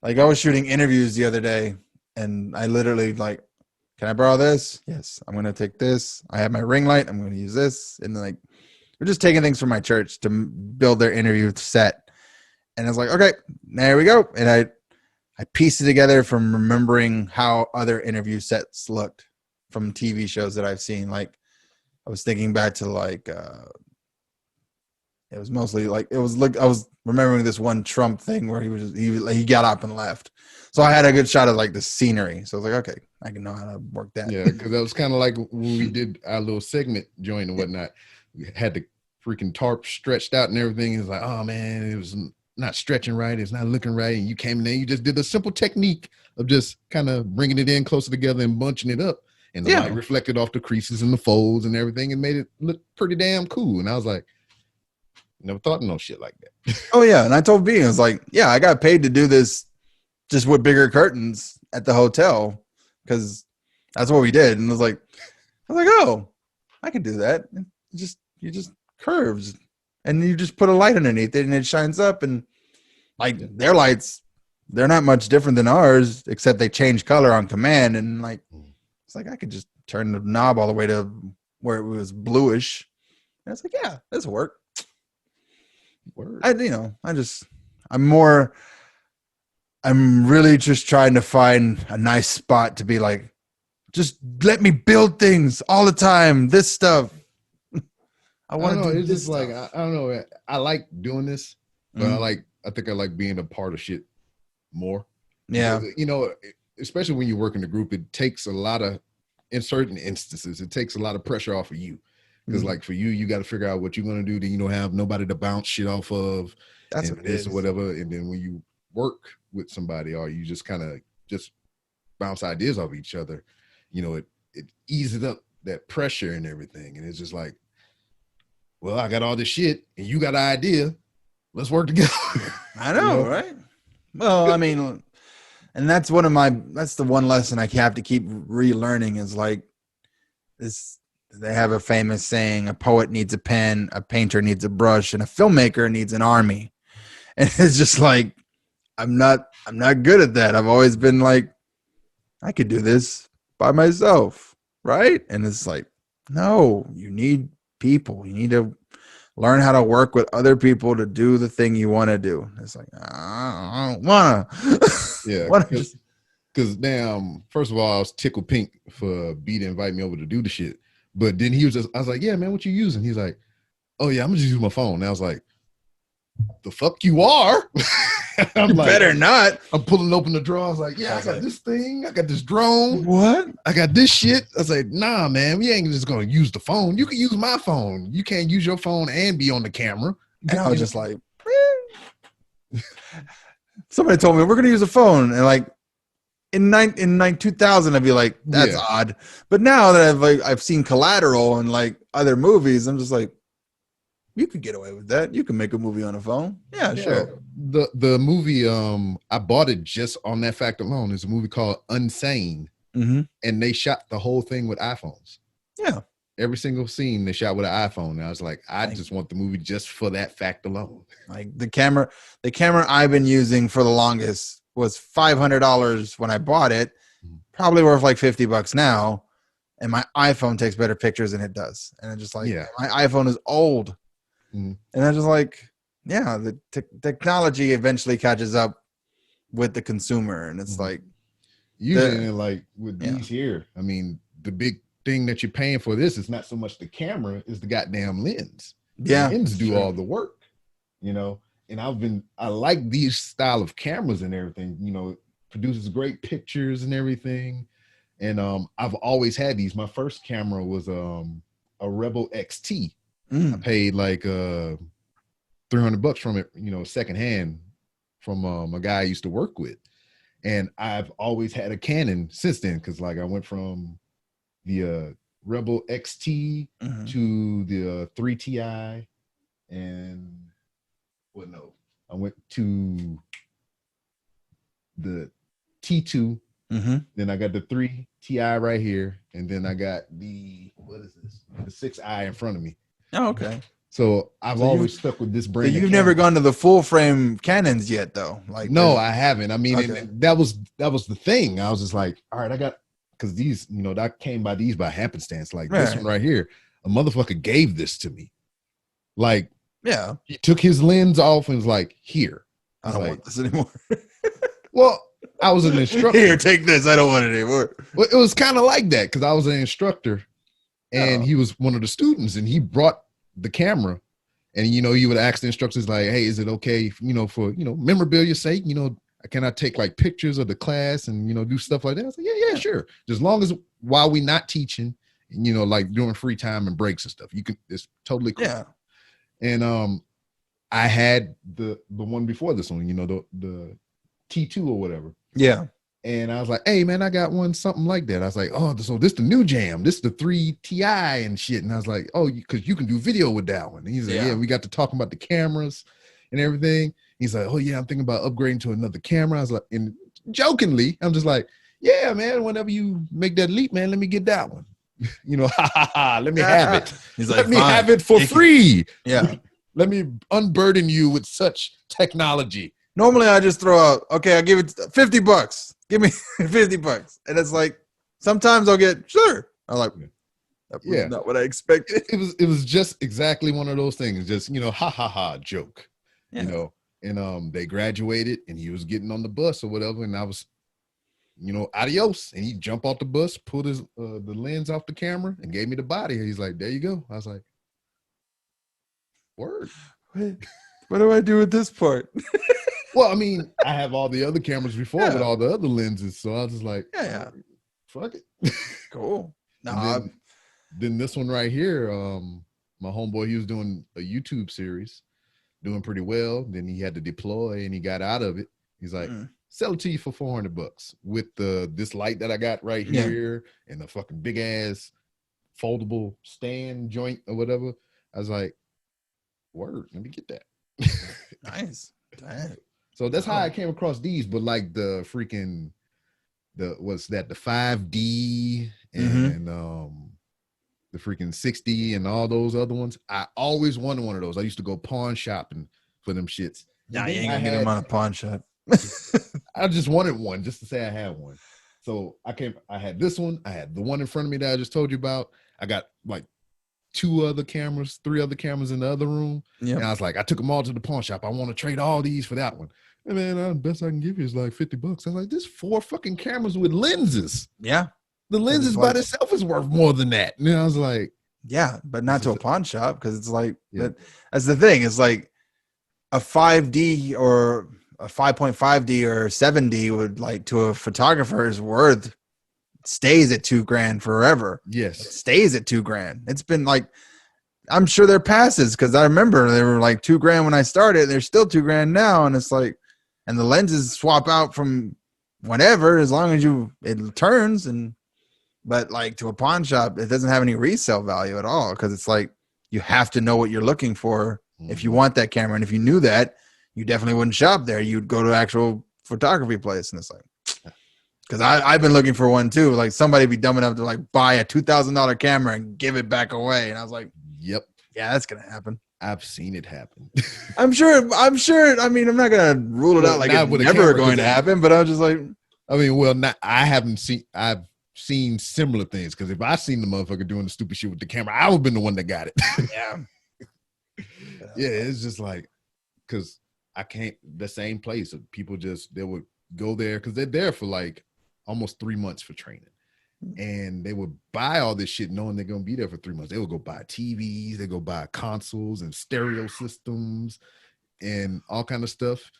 I was shooting interviews the other day, and I literally like, can I borrow this? Yes, I'm gonna take this. I have my ring light. I'm gonna use this, and then like we're just taking things from my church to build their interview set. And I was like, okay, there we go. And I pieced it together from remembering how other interview sets looked from TV shows that I've seen. Like I was thinking back to like it was mostly like I was remembering this one Trump thing where he got up and left. So I had a good shot of like the scenery. So I was like, okay, I can know how to work that. Yeah, because that was kind of like when we did our little segment joint and whatnot. We had the freaking tarp stretched out and everything. It's like, oh man, it was not stretching right. It's not looking right. And you came in there, you just did a simple technique of just kind of bringing it in closer together and bunching it up. And the light reflected off the creases and the folds and everything and made it look pretty damn cool. And I was like, never thought of no shit like that. Oh yeah. And I told B, I was like, yeah, I got paid to do this just with bigger curtains at the hotel because that's what we did. And I was like, oh, I can do that. And you just curves and you just put a light underneath it and it shines up. And like their lights, they're not much different than ours, except they change color on command. And like, it's like I could just turn the knob all the way to where it was bluish. And it's like, yeah, this will work. Word. I'm really just trying to find a nice spot to be like, just let me build things all the time. This stuff. I want to do it's this just like, I don't know. I like doing this, but I think I like being a part of shit more. Yeah. Because, especially when you work in a group, it takes a lot of, in certain instances, it takes a lot of pressure off of you. Because like for you got to figure out what you're going to do to, have nobody to bounce shit off of. That's what it is or whatever. And then when you work with somebody or you just kind of just bounce ideas off each other, it eases up that pressure and everything. And it's just like, well, I got all this shit and you got an idea. Let's work together. I know, right? Well, I mean, and that's the one lesson I have to keep relearning is like this. They have a famous saying, a poet needs a pen, a painter needs a brush, and a filmmaker needs an army. And it's just like, I'm not good at that. I've always been like, I could do this by myself, right? And it's like, no, you need people. You need to learn how to work with other people to do the thing you want to do. It's like, I don't want to. Yeah. Because damn, first of all, I was tickled pink for B to invite me over to do the shit. But then I was like, yeah, man, what you using? He's like, oh yeah, I'm just using my phone. And I was like, the fuck you are? I'm like, better not. I'm pulling open the drawer. I was like, yeah, I got this thing. I got this drone. What? I got this shit. I was like, nah, man, we ain't just going to use the phone. You can use my phone. You can't use your phone and be on the camera. And I was just like, somebody told me we're going to use a phone. And like, in 2000, I'd be like, that's odd. But now that I've seen Collateral and like other movies, I'm just like, you could get away with that. You can make a movie on a phone. Yeah, sure. The movie, I bought it just on that fact alone. It's a movie called Unsane, and they shot the whole thing with iPhones. Yeah, every single scene they shot with an iPhone. And I was like, I just want the movie just for that fact alone. Like the camera I've been using for the longest was $500 when I bought it, probably worth like $50 now. And my iPhone takes better pictures than it does. And I'm just like, my iPhone is old. And I'm just like, the technology eventually catches up with the consumer. And it's like, usually like with these here, I mean, the big thing that you're paying for this is not so much the camera, is the goddamn lens. Yeah, The lens do true. all the work, you know. And I like these style of cameras and everything, you know, it produces great pictures and everything. And I've always had these. My first camera was a Rebel XT. I paid like $300 from it, you know, secondhand from a guy I used to work with. And I've always had a Canon since then, because like I went from the Rebel XT to the 3 Ti, and I went to the T2. Then I got the 3 Ti right here, and then I got the the 6i in front of me. Oh, okay. So I've always stuck with this brand. So you've never gone to the full frame Canons yet, though. Like, no, I haven't. I mean, okay. and that was the thing. I was just like, all right, I got, because these, you know, I came by these by happenstance. Like this one right here, a motherfucker gave this to me. Like, yeah, he took his lens off and was like, here. I don't want this anymore. Well, I was an instructor. Here, take this. I don't want it anymore. Well, it was kind of like that, because I was an instructor, and he was one of the students, and he brought the camera, and you know, you would ask the instructors like, hey, is it okay, you know, for, you know, memorabilia sake, you know, can I take like pictures of the class and, you know, do stuff like that? I was like, yeah, sure, just long as while we not teaching, you know, like during free time and breaks and stuff, you can, it's totally cool. Yeah. And I had the one before this one, you know, the T2 or whatever. Yeah. And I was like, hey, man, I got one, something like that. I was like, oh, so this the new jam. This the 3 Ti and shit. And I was like, oh, because you can do video with that one. And he's like, yeah, we got to talking about the cameras and everything. He's like, oh, yeah, I'm thinking about upgrading to another camera. I was like, and jokingly, I'm just like, yeah, man, whenever you make that leap, man, let me get that one. You know, let me have it. He's let like, me have it for free. Yeah. Let me unburden you with such technology. Normally I just throw out, okay, I'll give it $50. Give me $50. And it's like, sometimes I'll get, sure. I'm like, that was not what I expected. It was just exactly one of those things. Just, you know, joke, you know, and they graduated and he was getting on the bus or whatever. And I was, you know, adios. And he jumped off the bus, pulled his, the lens off the camera and gave me the body. And he's like, there you go. I was like, word. What do I do with this part? Well, I mean, I have all the other cameras before with all the other lenses, so I was just like, fuck it. Cool. Then this one right here, my homeboy, he was doing a YouTube series, doing pretty well. Then he had to deploy and he got out of it. He's like, sell it to you for $400 with this light that I got right here and the fucking big ass foldable stand joint or whatever. I was like, word, let me get that. Nice. Dang. So that's how I came across these, but like the freaking the 5D and the freaking 6D and all those other ones. I always wanted one of those. I used to go pawn shopping for them shits. Nah, you ain't gonna get them on a pawn shop. I just wanted one just to say I had one. So I had this one, I had the one in front of me that I just told you about. I got like 3 other cameras in the other room. And I was like, I took them all to the pawn shop. I want to trade all these for that one. And man, the best I can give you is like $50. I was like, this 4 fucking cameras with lenses. Yeah. The lenses by itself is worth more than that. And I was like, yeah, but not to a pawn shop, because it's like that's the thing. It's like a 5D or a 5.5D or 7D would, like, to a photographer is worth, stays at $2,000 forever. Yes. It stays at $2,000. It's been like, I'm sure there passes, because I remember they were like $2,000 when I started. They're still $2,000 now. And it's like, and the lenses swap out from whatever, as long as it turns. But like to a pawn shop, it doesn't have any resale value at all, because it's like, you have to know what you're looking for if you want that camera. And if you knew that, you definitely wouldn't shop there. You'd go to actual photography place. And it's like, because I've been looking for one too. Like, somebody be dumb enough to like buy a $2,000 camera and give it back away. And I was like, yep. Yeah, that's going to happen. I've seen it happen. I'm sure. I mean, I'm not going to rule it out like it's never going to happen, but I was just like, I mean, I've seen similar things, because if I seen the motherfucker doing the stupid shit with the camera, I would have been the one that got it. Yeah. Yeah, it's just like, because I can't, the same place. People they would go there because they're there for like almost 3 months for training. And they would buy all this shit knowing they're gonna be there for 3 months. They would go buy TVs, they go buy consoles and stereo systems and all kind of stuff.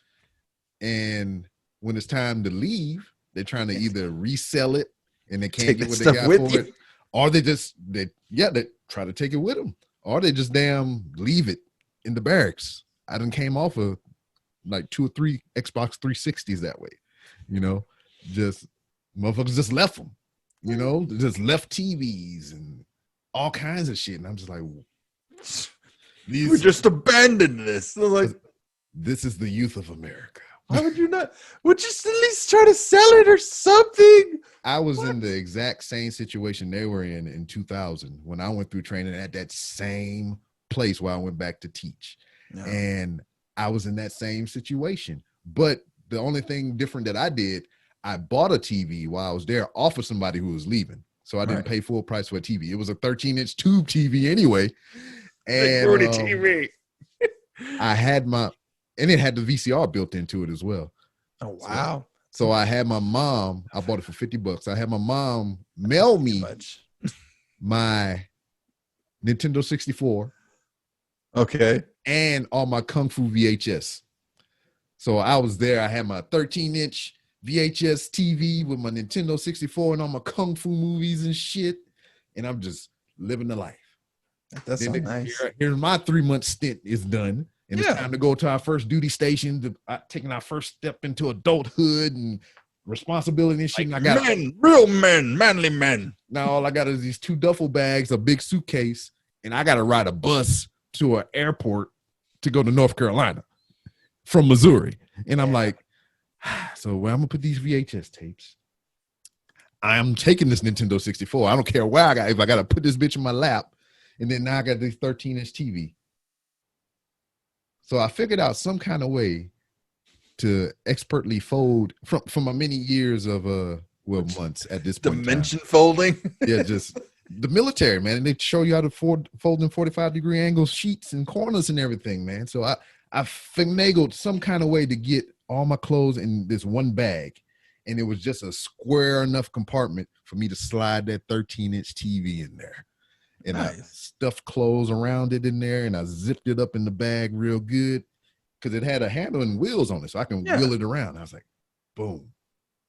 And when it's time to leave, they're trying to either resell it and they can't Take get that what they stuff got with for you. it, or they try to take it with them, or they just damn leave it in the barracks. I done came off of like 2 or 3 Xbox 360s that way, just motherfuckers just left them, just left TVs and all kinds of shit. And I'm just like, We just abandoned this. So like, this is the youth of America. why would you not? Would you at least try to sell it or something? I was in the exact same situation they were in 2000 when I went through training at that same place where I went back to teach. Yeah. And I was in that same situation. But the only thing different that I did, I bought a TV while I was there off of somebody who was leaving. So I didn't pay full price for a TV. It was a 13-inch tube TV anyway. And TV. I had and it had the VCR built into it as well. Oh, wow. So I had my mom, I bought it for $50. I had my mom mail me my Nintendo 64. Okay. And all my Kung Fu VHS. So I was there. I had my 13-inch VHS TV with my Nintendo 64 and all my Kung Fu movies and shit. And I'm just living the life. That's so nice. Here's my 3-month stint is done. And it's time to go to our first duty station, taking our first step into adulthood and responsibility and shit. Like and I got real men, manly men. Now all I got is these 2 duffel bags, a big suitcase, and I got to ride a bus to an airport to go to North Carolina from Missouri. And I'm like, so where I'm gonna put these VHS tapes? I'm taking this Nintendo 64. I don't care where if I gotta put this bitch in my lap, and then now I got this 13-inch TV. So I figured out some kind of way to expertly fold from my many years of months at this point. Dimension folding. Yeah, just the military, man. And they show you how to fold in 45-degree angle sheets and corners and everything, man. So I finagled some kind of way to get all my clothes in this one bag. And it was just a square enough compartment for me to slide that 13-inch TV in there. And I stuffed clothes around it in there and I zipped it up in the bag real good because it had a handle and wheels on it. So I can wheel it around. I was like, boom,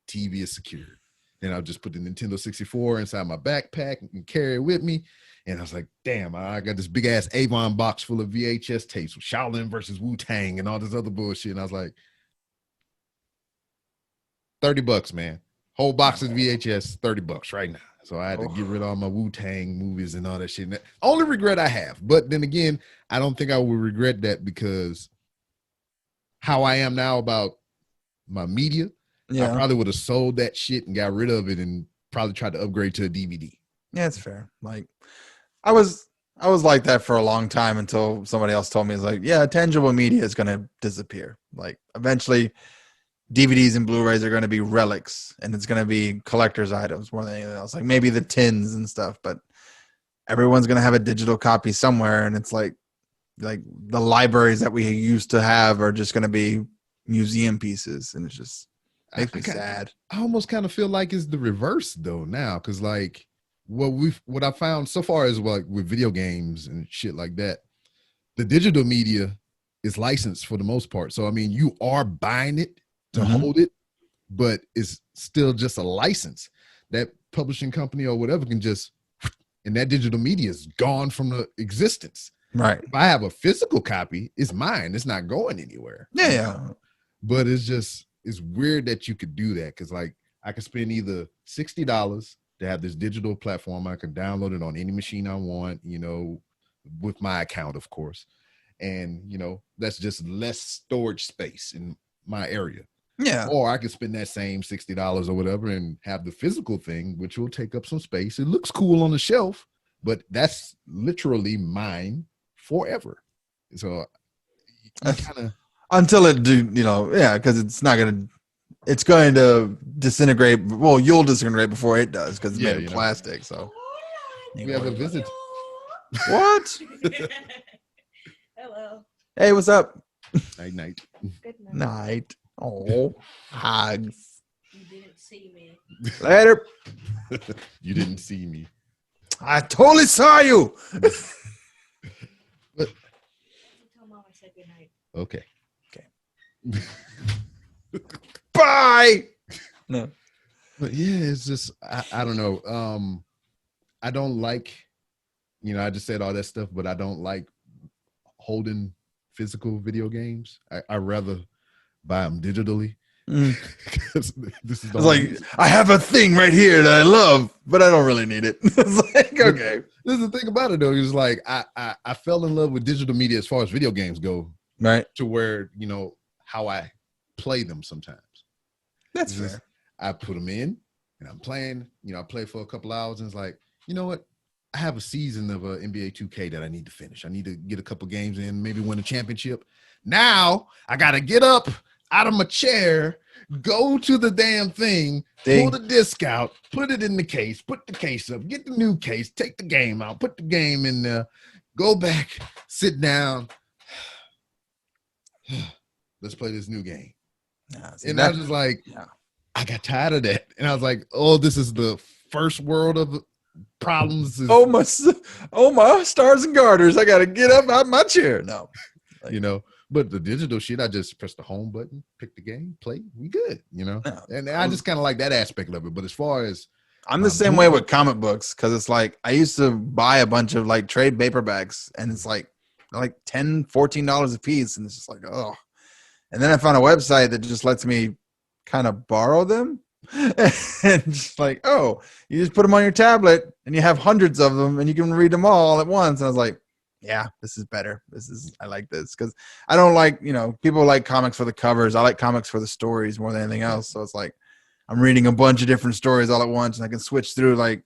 TV is secured. Then I'll just put the Nintendo 64 inside my backpack and carry it with me. And I was like, damn, I got this big ass Avon box full of VHS tapes with Shaolin versus Wu-Tang and all this other bullshit. And I was like, $30, man. Whole box of VHS, $30 right now. So I had to get rid of all my Wu-Tang movies and all that shit. And that, only regret I have. But then again, I don't think I would regret that because how I am now about my media, I probably would have sold that shit and got rid of it and probably tried to upgrade to a DVD. Yeah, it's fair. Like I was like that for a long time until somebody else told me, it's like, yeah, tangible media is going to disappear. Like eventually DVDs and Blu-rays are going to be relics and it's going to be collector's items more than anything else. Like maybe the tins and stuff, but everyone's going to have a digital copy somewhere. And it's like the libraries that we used to have are just going to be museum pieces. And it's just makes me sad. I almost kind of feel like it's the reverse though now. Cause like what I found so far is like with video games and shit like that, the digital media is licensed for the most part. So, I mean, you are buying it to hold it, but it's still just a license. That publishing company or whatever can just, and that digital media is gone from the existence. Right. If I have a physical copy, it's mine. It's not going anywhere. Yeah. But it's weird that you could do that because like I could spend either $60 to have this digital platform. I can download it on any machine I want, with my account, of course. And, that's just less storage space in my area. Yeah. Or I could spend that same $60 or whatever and have the physical thing, which will take up some space. It looks cool on the shelf, but that's literally mine forever. So kind of until it because it's going to disintegrate. Well, you'll disintegrate before it does because it's made of plastic. So we have a visit. What? Hello. Hey, what's up? Night. Good night. Night. Oh, hugs. You didn't see me. Later. You didn't see me. I totally saw you. But Tell mom I said goodnight. okay. Bye. No. But yeah, it's just I don't know. I don't like, I just said all that stuff, but I don't like holding physical video games. I rather buy them digitally. Because this is It's like, I have a thing right here that I love, but I don't really need it. It's like, okay. This is the thing about it though, is like I fell in love with digital media as far as video games go, Right. to where, how I play them sometimes. That's It's just, fair. I put them in and I'm playing, I play for a couple hours and it's like, you know what? I have a season of NBA 2K that I need to finish. I need to get a couple games in, maybe win a championship. Now I got to get up out of my chair, go to the damn thing, pull the disc out, put it in the case, put the case up, get the new case, take the game out, put the game in there, go back, sit down. Let's play this new game. Nah, see, And I was just like, yeah. I got tired of that. And I was like, oh, this is the first world of problems. Oh my stars and garters. I got to get up out my chair. No. But the digital shit, I just press the home button, pick the game, play, we good, No. And I just kind of like that aspect of it. But as far as I'm the same way with comic books, because it's like I used to buy a bunch of like trade paperbacks and it's like $10-$14 a piece, and it's just like, oh. And then I found a website that just lets me kind of borrow them. And just like, oh, you just put them on your tablet and you have hundreds of them and you can read them all at once. And I was like, yeah, this is better. I like this, because I don't like, people like comics for the covers. I like comics for the stories more than anything else. So it's like I'm reading a bunch of different stories all at once, and I can switch through like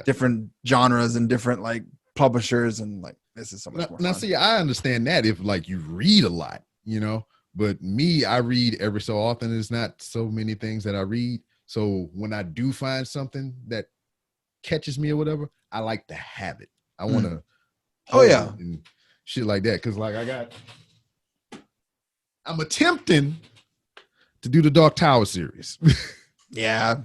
different genres and different like publishers, and like this is so much more fun. Now, see, I understand that if like you read a lot, but me, I read every so often. There's not so many things that I read. So when I do find something that catches me or whatever, I like to have it. I want to. Oh yeah, and shit like that. Because like I'm attempting to do the Dark Tower series. Yeah,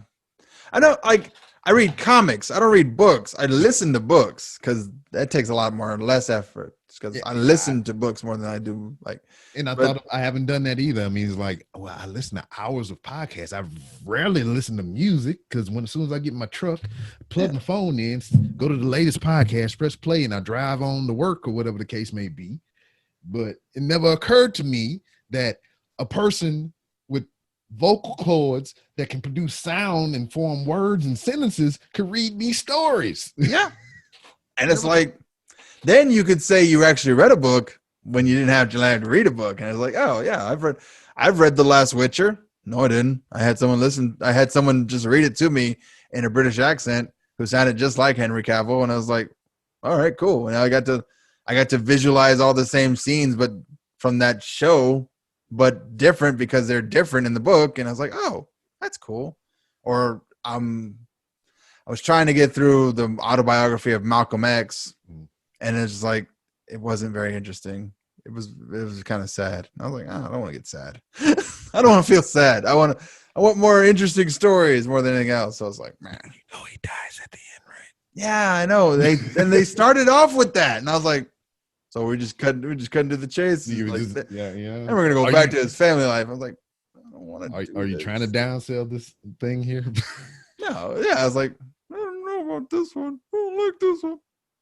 I know. Like I read comics. I don't read books. I listen to books because that takes a lot less effort. Because I listen to books more than I do like. And I thought I haven't done that either. I mean, it's like, well, I listen to hours of podcasts. I rarely listen to music because as soon as I get in my truck, plug my phone in, go to the latest podcast, press play, and I drive on to work or whatever the case may be. But it never occurred to me that a person with vocal cords that can produce sound and form words and sentences could read me stories. Yeah. And it's like, then you could say you actually read a book when you didn't have to read a book. And it's like, oh yeah, I've read The Last Witcher. No, I didn't. I had someone just read it to me in a British accent who sounded just like Henry Cavill. And I was like, all right, cool. And I got to visualize all the same scenes, but from that show, but different because they're different in the book. And I was like, oh, that's cool. Or I was trying to get through the autobiography of Malcolm X, and it's like, it wasn't very interesting. It was kind of sad. I was like, I don't want to get sad. I don't want to feel sad. I want more interesting stories more than anything else. So I was like, man, he dies at the end, right? Yeah, I know. They started off with that, and I was like, so we just couldn't do the chase. And we're gonna go back to his family life. I was like, I don't want to. Are you trying to downsell this thing here? No, yeah. I was like, I don't know about this one. I don't like this one.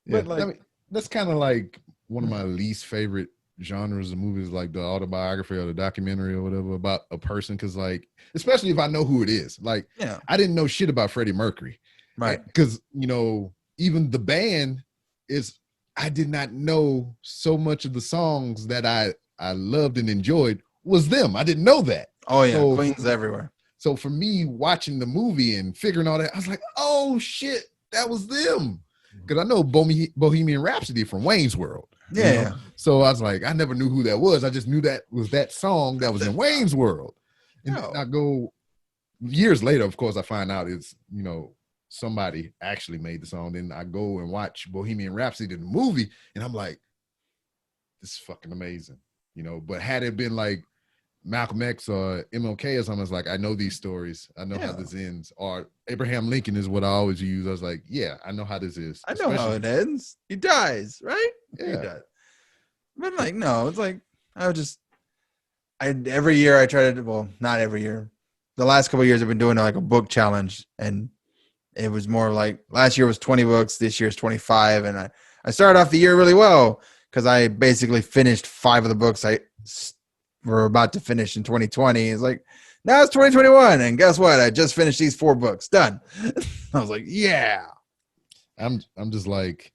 Yeah, but like, that's kind of like one of my least favorite genres of movies, like the autobiography or the documentary or whatever about a person. Because like, especially if I know who it is. Like, I didn't know shit about Freddie Mercury, right? Because even the band I did not know so much of the songs that I loved and enjoyed was them. I didn't know that. Oh yeah, so, Queen's everywhere. So for me, watching the movie and figuring all that, I was like, oh shit, that was them. Because I know Bohemian Rhapsody from Wayne's World. Yeah. So I was like, I never knew who that was. I just knew that was that song that was in Wayne's World. And I go years later, of course, I find out it's, somebody actually made the song. Then I go and watch Bohemian Rhapsody, the movie, and I'm like, this is fucking amazing. But had it been like Malcolm X or MLK or something, it's like, I know these stories. I know how this ends. Or Abraham Lincoln is what I always use. I was like, yeah, I know how this is. I know how it ends. He dies, right? Yeah. He dies. But like, no, it's like every year I try to, well, not every year. The last couple of years I've been doing like a book challenge, and it was more like last year was 20 books, this year's 25, and I started off the year really well because I basically finished 5 of the books I were about to finish in 2020. It's like, now it's 2021, and guess what? I just finished these 4 books. Done. I was like, yeah. I'm just like,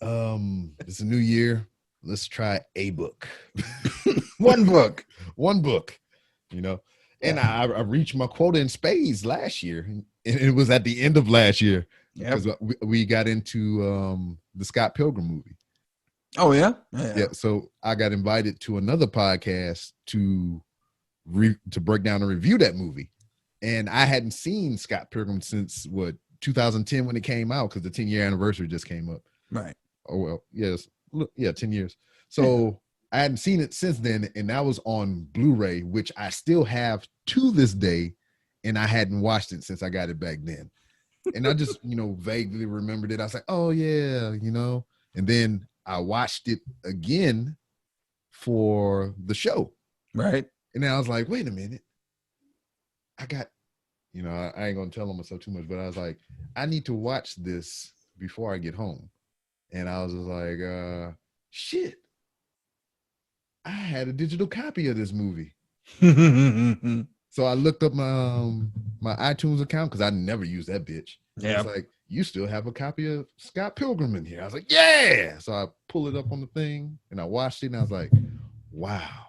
it's a new year. Let's try a book. One book. One book, you know. And I reached my quota in spades last year. And it was at the end of last year. Because we got into the Scott Pilgrim movie. Oh, yeah? Yeah. So I got invited to another podcast to break down and review that movie. And I hadn't seen Scott Pilgrim since 2010 when it came out, because the 10-year anniversary just came up. Right. Oh, well, yes. Yeah, 10 years. So I hadn't seen it since then, and that was on Blu-ray, which I still have to this day, and I hadn't watched it since I got it back then. And I just, vaguely remembered it. I was like, oh, yeah, and then I watched it again for the show. Right. And then I was like, wait a minute. I got, I ain't going to tell myself too much, but I was like, I need to watch this before I get home. And I was just like, shit. I had a digital copy of this movie. So I looked up my iTunes account, because I never used that bitch. Yeah. It's like, you still have a copy of Scott Pilgrim in here. I was like, yeah. So I pull it up on the thing and I watched it, and I was like, wow,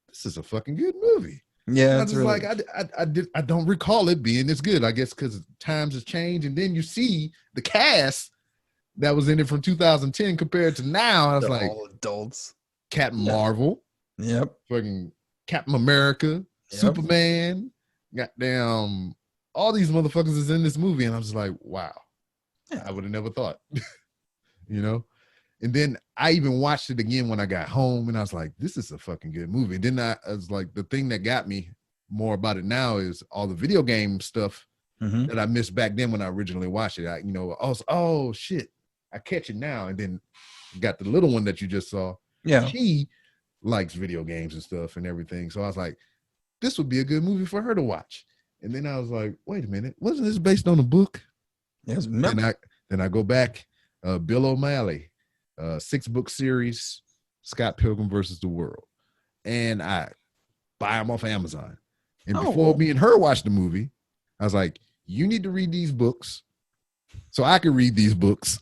this is a fucking good movie. Yeah. I was just like, I don't recall it being this good. I guess because times have changed, and then you see the cast that was in it from 2010 compared to now. I was like, all adults. Captain Marvel. Yep. Fucking Captain America. Yep. Superman. Goddamn. All these motherfuckers is in this movie. And I was just like, wow. I would have never thought. And then I even watched it again when I got home, and I was like, this is a fucking good movie. And then I was like, the thing that got me more about it now is all the video game stuff that I missed back then when I originally watched it. I was, oh shit, I catch it now. And then got the little one that you just saw. Yeah. She likes video games and stuff and everything. So I was like, this would be a good movie for her to watch. And then I was like, wait a minute, wasn't this based on a book? Yes. Then I go back, Bill O'Malley, 6-book series, Scott Pilgrim versus the World. And I buy them off Amazon. And before me and her watched the movie, I was like, you need to read these books so I can read these books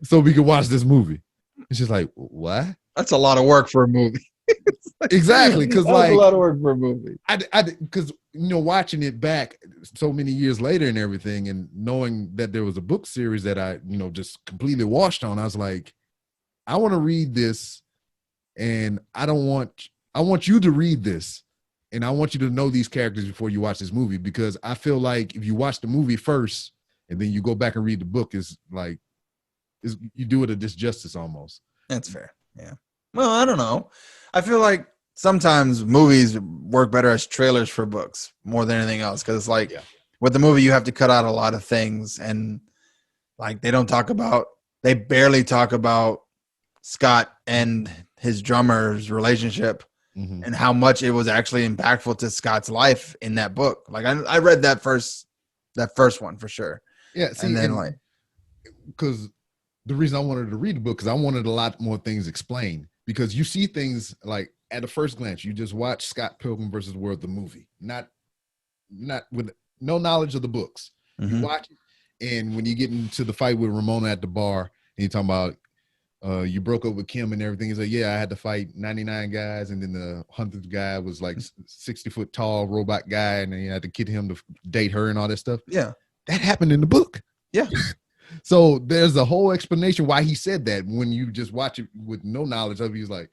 so we can watch this movie. And she's like, what? That's a lot of work for a movie. Exactly. Because that's a lot of work for a movie. Because watching it back so many years later and everything, and knowing that there was a book series that I just completely washed on, I was like, I want to read this, and I want you to read this, and I want you to know these characters before you watch this movie, because I feel like if you watch the movie first and then you go back and read the book, you do it a disjustice almost. That's fair. Yeah. Well, I don't know. I feel like sometimes movies work better as trailers for books more than anything else. Because it's like with the movie, you have to cut out a lot of things. And like they barely talk about Scott and his drummer's relationship and how much it was actually impactful to Scott's life in that book. Like I read that first one for sure. Yeah. See, and then because the reason I wanted to read the book, because I wanted a lot more things explained, because you see things like at a first glance, you just watch Scott Pilgrim versus the World, the movie, not with no knowledge of the books. You watch it, and when you get into the fight with Ramona at the bar, and you're talking about you broke up with Kim and everything, he's like, yeah, I had to fight 99 guys, and then the 100th guy was like 60-foot tall robot guy, and then you had to get him to date her and all that stuff. Yeah, that happened in the book. Yeah. So there's a whole explanation why he said that. When you just watch it with no knowledge of it, he's like,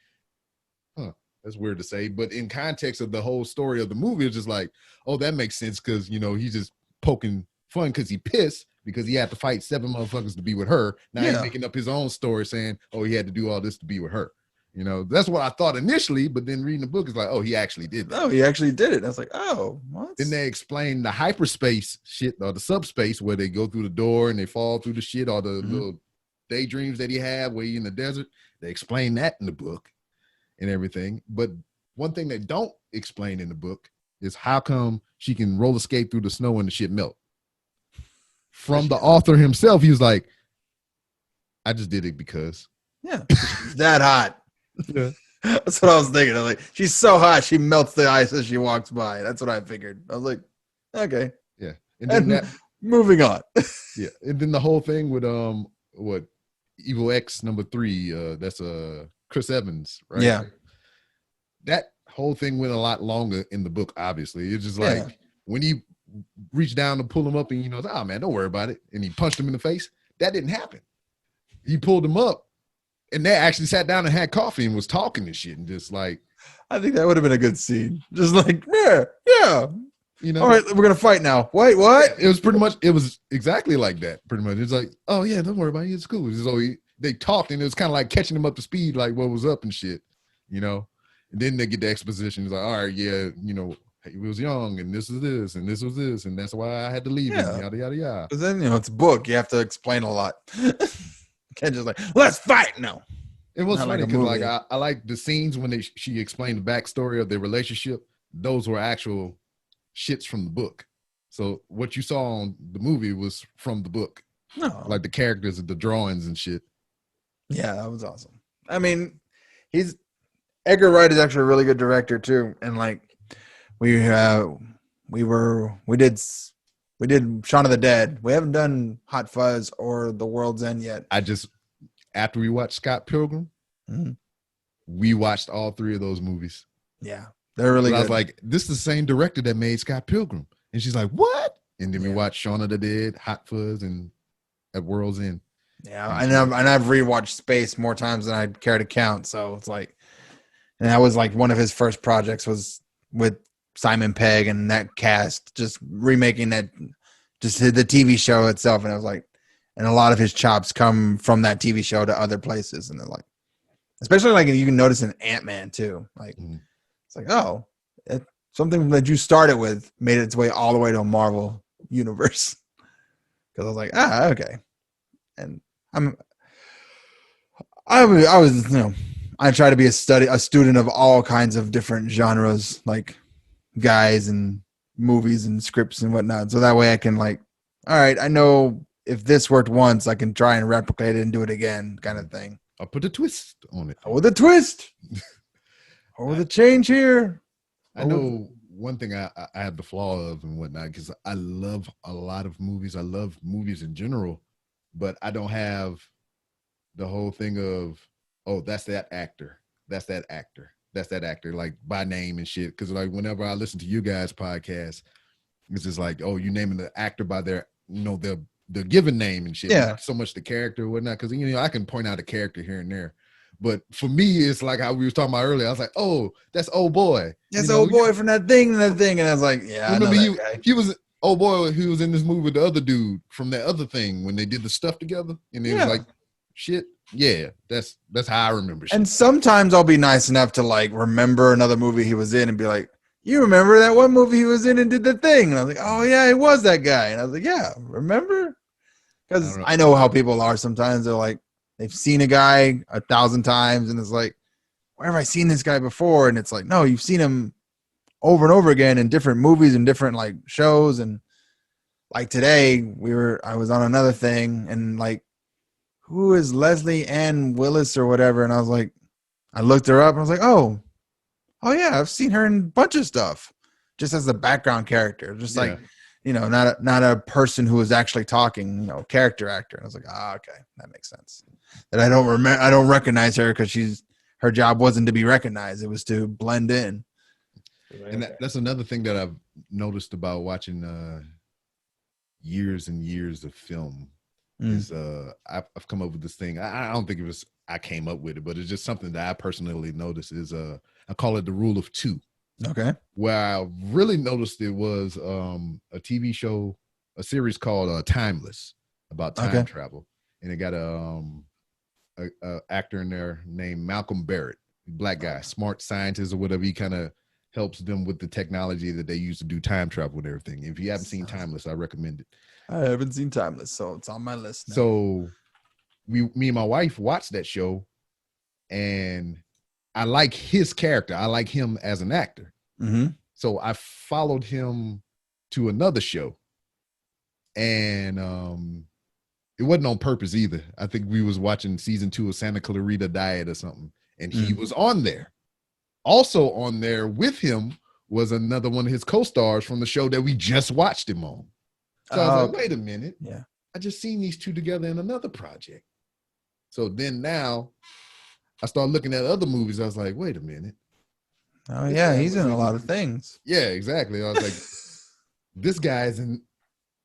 huh, that's weird to say. But in context of the whole story of the movie, it's just like, oh, that makes sense, because, he's just poking fun because he pissed because he had to fight 7 motherfuckers to be with her. Now he's making up his own story saying, oh, he had to do all this to be with her. You know, that's what I thought initially, but then reading the book is like, oh, he actually did that. No, he actually did it. And I was like, oh, what? Then they explain the hyperspace shit or the subspace where they go through the door and they fall through the shit, or the little daydreams that he had where he in the desert. They explain that in the book and everything. But one thing they don't explain in the book is how come she can roller skate through the snow and the shit melt. From the author himself, he was like, I just did it because. Yeah, she's that hot. Yeah. That's what I was thinking. I was like, she's so hot, she melts the ice as she walks by. That's what I figured. I was like, okay. Yeah. And then that, moving on. yeah. And then the whole thing with what Evil X #3, that's Chris Evans, right? Yeah. That whole thing went a lot longer in the book, obviously. It's just like when he reached down to pull him up and oh man, don't worry about it. And he punched him in the face. That didn't happen. He pulled him up. And they actually sat down and had coffee and was talking and shit and just like. I think that would have been a good scene. Just like, yeah. You know, all right, we're gonna fight now. Wait, what? It was exactly like that, pretty much. It's like, oh yeah, don't worry about it. It's cool. It's so they talked and it was kind of like catching him up to speed, like what was up and shit, you know. And then they get the exposition. It's like, all right, yeah, he was young and this is this and this was this and that's why I had to leave him. Yada yada yada. Because then it's a book. You have to explain a lot. Can't just like, let's fight. No. It was funny like because like I like the scenes when she explained the backstory of their relationship. Those were actual shits from the book. So what you saw on the movie was from the book. No. Like the characters and the drawings and shit. Yeah, that was awesome. I mean, Edgar Wright is actually a really good director too. And like we did Shaun of the Dead. We haven't done Hot Fuzz or The World's End yet. After we watched Scott Pilgrim, we watched all 3 of those movies. Yeah, they're really good. I was like, this is the same director that made Scott Pilgrim. And she's like, what? And then we watched Shaun of the Dead, Hot Fuzz, and At World's End. Yeah, and I've rewatched Space more times than I care to count. So it's like, and that was like one of his first projects was with Simon Pegg and that cast, just remaking that, just the TV show itself. And I was like, and a lot of his chops come from that TV show to other places. And they're like, especially like you can notice in Ant-Man too. Like, it's like, oh, something that you started with made its way all the way to a Marvel universe. Because I was like, okay. And I try to be a student of all kinds of different genres, like guys and movies and scripts and whatnot. So that way I can like, all right, I know if this worked once, I can try and replicate it and do it again, kind of thing. I'll put a twist on it. Oh, the twist. Oh, the change here. I know one thing I have the flaw of and whatnot, because I love a lot of movies. I love movies in general, but I don't have the whole thing of, oh, that's that actor. That's that actor. That's that actor, like by name and shit. Because like whenever I listen to you guys' podcast, it's just like, oh, you naming the actor by their, the given name and shit. Yeah. Not so much the character or whatnot. Because I can point out a character here and there. But for me, it's like how we was talking about earlier. I was like, oh, that's old boy. That's old boy from that thing and that thing. And I was like, yeah, remember I know that guy. He was old boy. He was in this movie with the other dude from that other thing when they did the stuff together. And it was like, shit. Yeah, that's how I remember shit. And sometimes I'll be nice enough to like remember another movie he was in and be like, you remember that one movie he was in and did the thing? And I was like, oh yeah, it was that guy. And I was like, yeah, remember? Because I know how people are sometimes. They're like, they've seen a guy 1,000 times and it's like, where have I seen this guy before? And it's like, no, you've seen him over and over again in different movies and different like shows. And like today I was on another thing and like, who is Leslie Ann Willis or whatever? And I was like, I looked her up and I was like, oh yeah, I've seen her in a bunch of stuff just as a background character, just like, not a person who is actually talking, character actor. And I was like, okay, that makes sense. That I don't recognize her because her job wasn't to be recognized. It was to blend in. And that's another thing that I've noticed about watching years and years of film. Is I've come up with this thing. I don't think it was I came up with it, but it's just something that I personally noticed is I call it the rule of 2. Okay. Where I really noticed it was a TV show, a series called Timeless about time travel, and it got a a actor in there named Malcolm Barrett, black guy, smart scientist or whatever. He kind of helps them with the technology that they use to do time travel and everything. If you haven't seen Timeless, I recommend it. I haven't seen Timeless, so it's on my list now. So me and my wife watched that show, and I like his character. I like him as an actor. Mm-hmm. So I followed him to another show, and it wasn't on purpose either. I think we was watching season 2 of Santa Clarita Diet or something, and he was on there. Also on there with him was another one of his co-stars from the show that we just watched him on. So I was like, wait a minute. Yeah. I just seen these two together in another project. So then now I started looking at other movies. I was like, wait a minute. Oh yeah, he's in a lot of things. Yeah, exactly. I was like, this guy's in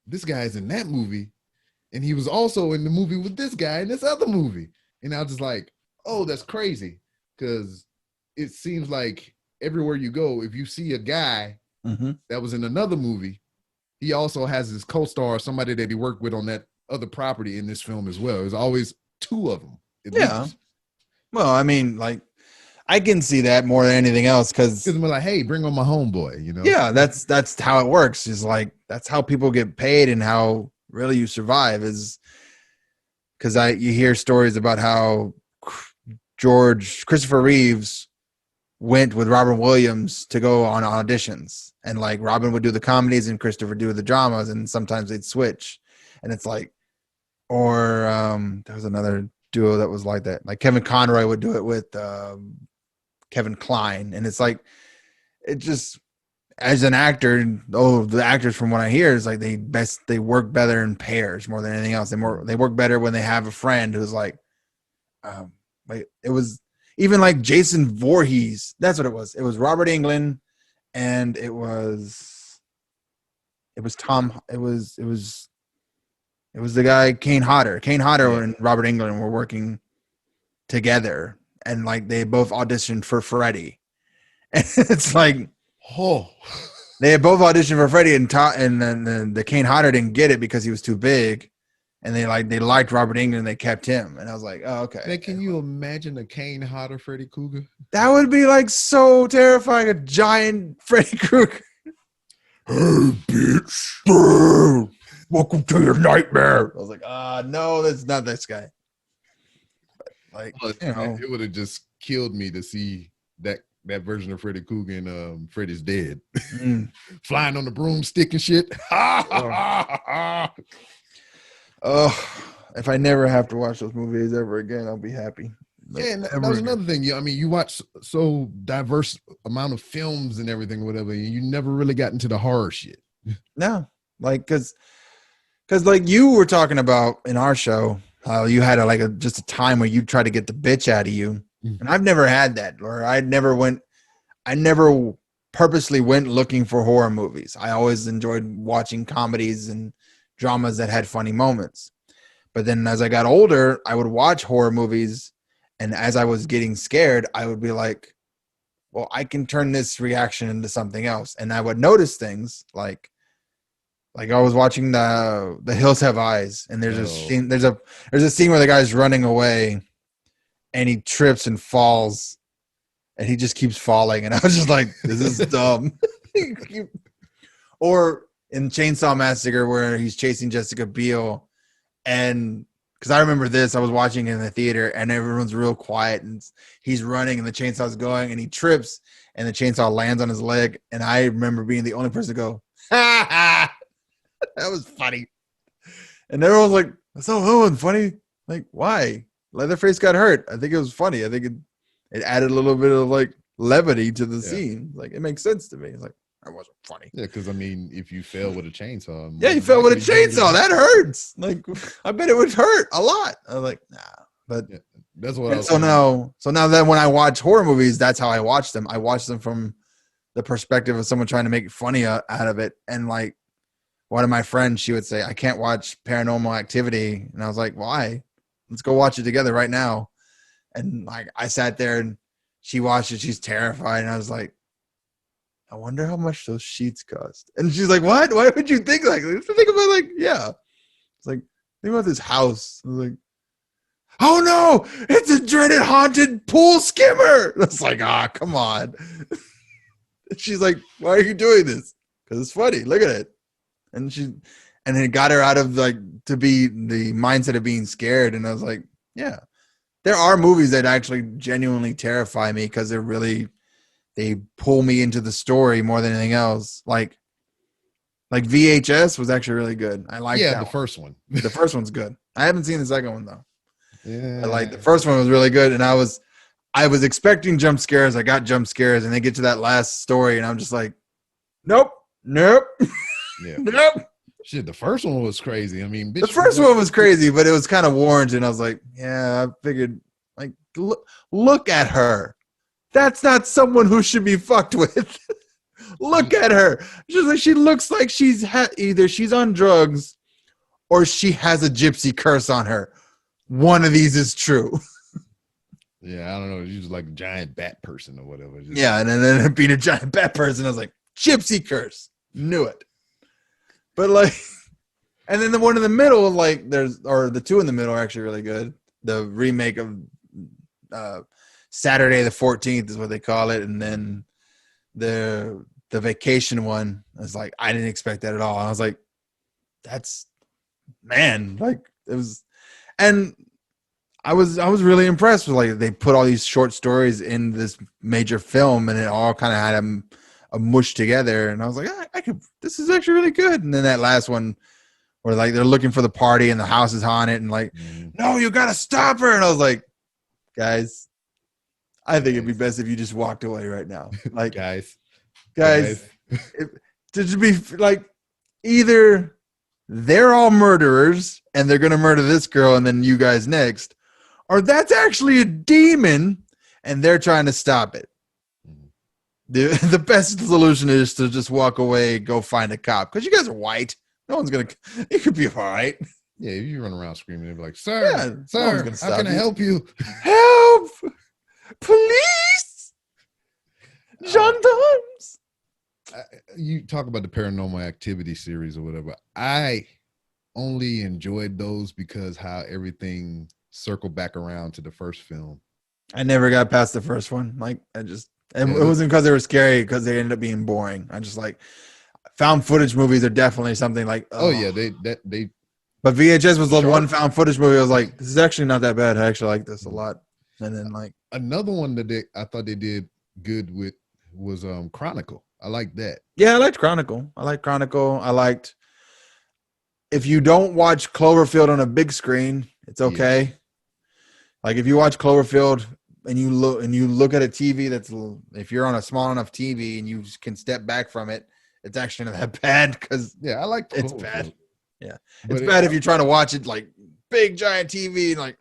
that movie, and he was also in the movie with this guy in this other movie. And I was just like, oh, that's crazy. Because it seems like everywhere you go, if you see a guy that was in another movie, he also has his co-star, somebody that he worked with on that other property in this film as well. There's always 2 of them. Least. Well, I mean, like, I can see that more than anything else because we're like, hey, bring on my homeboy, you know? Yeah, that's how it works. Is like that's how people get paid and how really you survive is because you hear stories about how Christopher Reeves went with Robin Williams to go on auditions, and like Robin would do the comedies and Christopher do the dramas, and sometimes they'd switch, and it's like, or there was another duo that was like that, like Kevin Conroy would do it with Kevin Kline, and it's like, it just, as an actor, the actors from what I hear is like they work better in pairs more than anything else. They work better when they have a friend who's like, it was even like Jason Voorhees. That's what it was. It was Robert Englund, and it was Tom. It was the guy Kane Hodder. Kane Hodder and Robert Englund were working together, and like they both auditioned for Freddy. And it's like, they had both auditioned for Freddy, and then the Kane Hodder didn't get it because he was too big, and they liked Robert Englund and they kept him. And I was like, oh, okay. Man, can you imagine a Kane Hodder Freddy Krueger? That would be like so terrifying, a giant Freddy Krueger. Hey, bitch. Welcome to your nightmare. I was like, no, that's not this guy. But like, it would have just killed me to see that version of Freddy Krueger in Freddy's Dead. Flying on the broomstick and shit. If I never have to watch those movies ever again, I'll be happy. Yeah, and that was another thing. I mean, you watch so diverse amount of films and everything, whatever, and you never really got into the horror shit. No, like, because like you were talking about in our show, how you had just a time where you tried to get the bitch out of you. And I've never had that, or I never purposely went looking for horror movies. I always enjoyed watching comedies and dramas that had funny moments. But then as I got older, I would watch horror movies, and as I was getting scared, I would be like, well, I can turn this reaction into something else. And I would notice things like I was watching the Hills Have Eyes, and there's a scene where the guy's running away and he trips and falls, and he just keeps falling. And I was just like, this is dumb. Or in Chainsaw Massacre, where he's chasing Jessica Biel. And because I remember this, I was watching in the theater, and everyone's real quiet, and he's running, and the chainsaw's going, and he trips, and the chainsaw lands on his leg. And I remember being the only person to go, ha ha, that was funny. And everyone was like, that's not funny. Like, why? Leatherface got hurt. I think it was funny. I think it added a little bit of like levity to the scene. Like, it makes sense to me. It's like, that wasn't funny. Yeah, because I mean, if you fell with a chainsaw. Yeah, you fell with a chainsaw. That hurts. Like, I bet it would hurt a lot. I was like, nah. But yeah, that's what I was so now that when I watch horror movies, that's how I watch them. I watch them from the perspective of someone trying to make funny out of it. And like one of my friends, she would say, I can't watch Paranormal Activity. And I was like, why? Let's go watch it together right now. And like, I sat there and she watched it. She's terrified. And I was like, I wonder how much those sheets cost. And she's like, what? Why would you think like this? Think about like, yeah. It's like, think about this house. I was like, oh no, it's a dreaded haunted pool skimmer. It's like, come on. She's like, why are you doing this? Because it's funny. Look at it. And it got her out of like to be the mindset of being scared. And I was like, yeah, there are movies that actually genuinely terrify me because they pull me into the story more than anything else. Like VHS was actually really good. I like that. The first one. The first one's good. I haven't seen the second one though. Yeah. I like the first one was really good, and I was expecting jump scares. I got jump scares, and they get to that last story, and I'm just like, nope. Yeah. Nope. Shit, the first one was crazy. I mean, bitch, The first one was crazy, but it was kind of warranted. I was like, yeah, I figured, like, look at her. That's not someone who should be fucked with. Look at her. She looks like either she's on drugs or she has a gypsy curse on her. One of these is true. Yeah, I don't know. She's just like a giant bat person or whatever. Yeah, and then being a giant bat person, I was like, gypsy curse. Knew it. But like, and then the one in the middle, like the two in the middle are actually really good. The remake of Saturday the 14th is what they call it. And then the vacation one is like, I didn't expect that at all. I was like, like it was, and I was really impressed with like they put all these short stories in this major film and it all kind of had a mush together, and I was like, this is actually really good. And then that last one where like they're looking for the party and the house is haunted and like, no, you gotta stop her. And I was like, guys, I think it'd be best if you just walked away right now. Like, guys, to be like, either they're all murderers and they're gonna murder this girl and then you guys next, or that's actually a demon and they're trying to stop it. The best solution is to just walk away, go find a cop, because you guys are white. No one's gonna. It could be all right. Yeah, if you run around screaming, they'd be like, "Sir, sir, how can I help you? Help! Police! Gendarmes!" You talk about the Paranormal Activity series or whatever. I only enjoyed those because how everything circled back around to the first film. I never got past the first one. Like, it wasn't because they were scary, because they ended up being boring. I just like found footage movies are definitely something like. Oh yeah, they. But VHS was the one found footage movie. I was like, this is actually not that bad. I actually like this a lot. And then like another one that I thought they did good with was Chronicle. I like that. Yeah, I liked Chronicle. I liked. If you don't watch Cloverfield on a big screen, it's okay. Yeah. Like if you watch Cloverfield and you look at a TV that's, if you're on a small enough TV and you can step back from it, it's actually not that bad, because yeah, I like it's bad. Yeah, it's bad if you're trying to watch it like big giant TV and like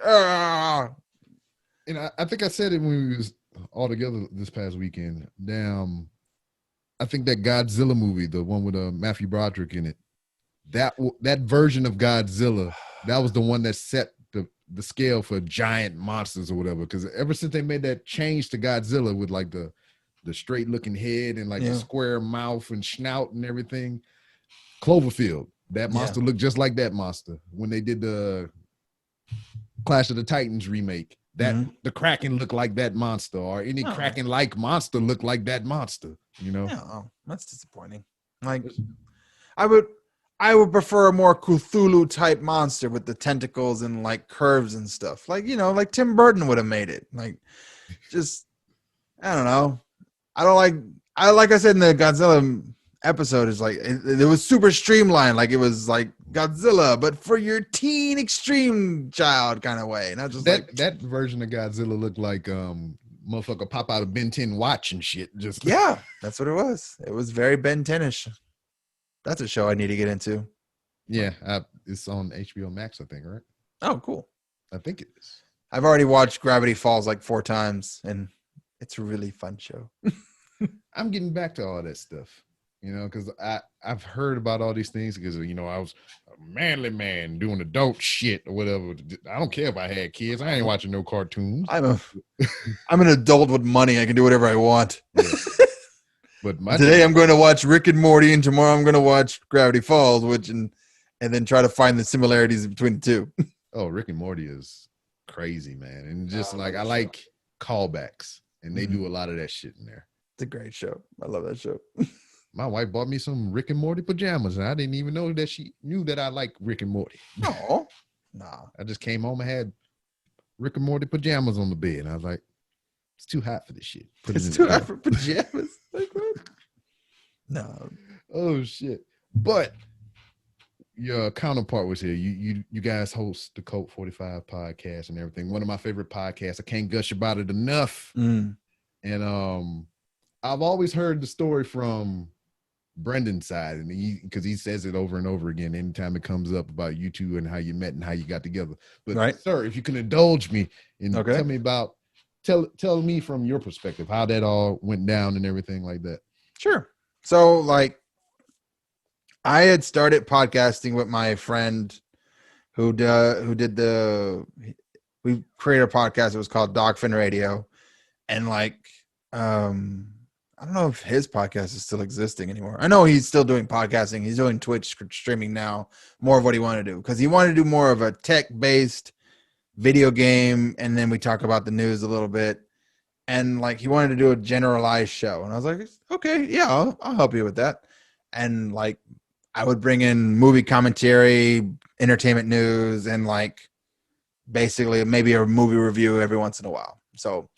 And I think I said it when we was all together this past weekend. Damn, I think that Godzilla movie, the one with Matthew Broderick in it, that version of Godzilla, that was the one that set the scale for giant monsters or whatever. Because ever since they made that change to Godzilla with like the straight looking head and like the square mouth and snout and everything, Cloverfield, that monster looked just like that monster. When they did the Clash of the Titans remake, that the Kraken looked like that monster, or any Kraken like monster looked like that monster. You know, that's disappointing. Like, I would prefer a more Cthulhu type monster with the tentacles and like curves and stuff. Like, you know, like Tim Burton would have made it. Like, just, I don't know. Like I said in the Godzilla episode, is like, it was super streamlined. Like it was like Godzilla, but for your teen extreme child kind of way. Not just that version of Godzilla looked like motherfucker pop out of Ben 10 watch and shit. Just yeah, that's what it was. It was very Ben 10ish. That's a show I need to get into. Yeah, it's on HBO Max, I think, right? Oh, cool. I think it is. I've already watched Gravity Falls like 4 times, and it's a really fun show. I'm getting back to all that stuff, you know, because I've heard about all these things because, you know, I was a manly man doing adult shit or whatever. I don't care if I had kids. I ain't watching no cartoons. I'm an adult with money. I can do whatever I want. Yeah. But today I'm going to watch Rick and Morty, and tomorrow I'm going to watch Gravity Falls, and then try to find the similarities between the two. Oh, Rick and Morty is crazy, man. And just I like, I love that like callbacks, and they Mhm. do a lot of that shit in there. It's a great show. I love that show. My wife bought me some Rick and Morty pajamas, and I didn't even know that she knew that I like Rick and Morty. No, nah. I just came home and had Rick and Morty pajamas on the bed, and I was like, it's too hot for this shit. Put it It's in too the hot drawer. for pajamas. Like what? No. Oh shit. But your counterpart was here. You guys host the Cult 45 podcast and everything. One of my favorite podcasts. I can't gush about it enough. Mm. And I've always heard the story from Brendan's side, and because he says it over and over again anytime it comes up about you two and how you met and how you got together. But Right. sir, if you can indulge me and Okay. tell me about tell me from your perspective how that all went down and everything like that. Sure. So like I had started podcasting with my friend who did we created a podcast. It was called Dogfin Radio. And like I don't know if his podcast is still existing anymore. I know he's still doing podcasting. He's doing Twitch streaming now, more of what he wanted to do, because he wanted to do more of a tech-based video game, and then we talk about the news a little bit. And like he wanted to do a generalized show. And I was like, okay, yeah, I'll help you with that. And like I would bring in movie commentary, entertainment news, and like basically maybe a movie review every once in a while. So,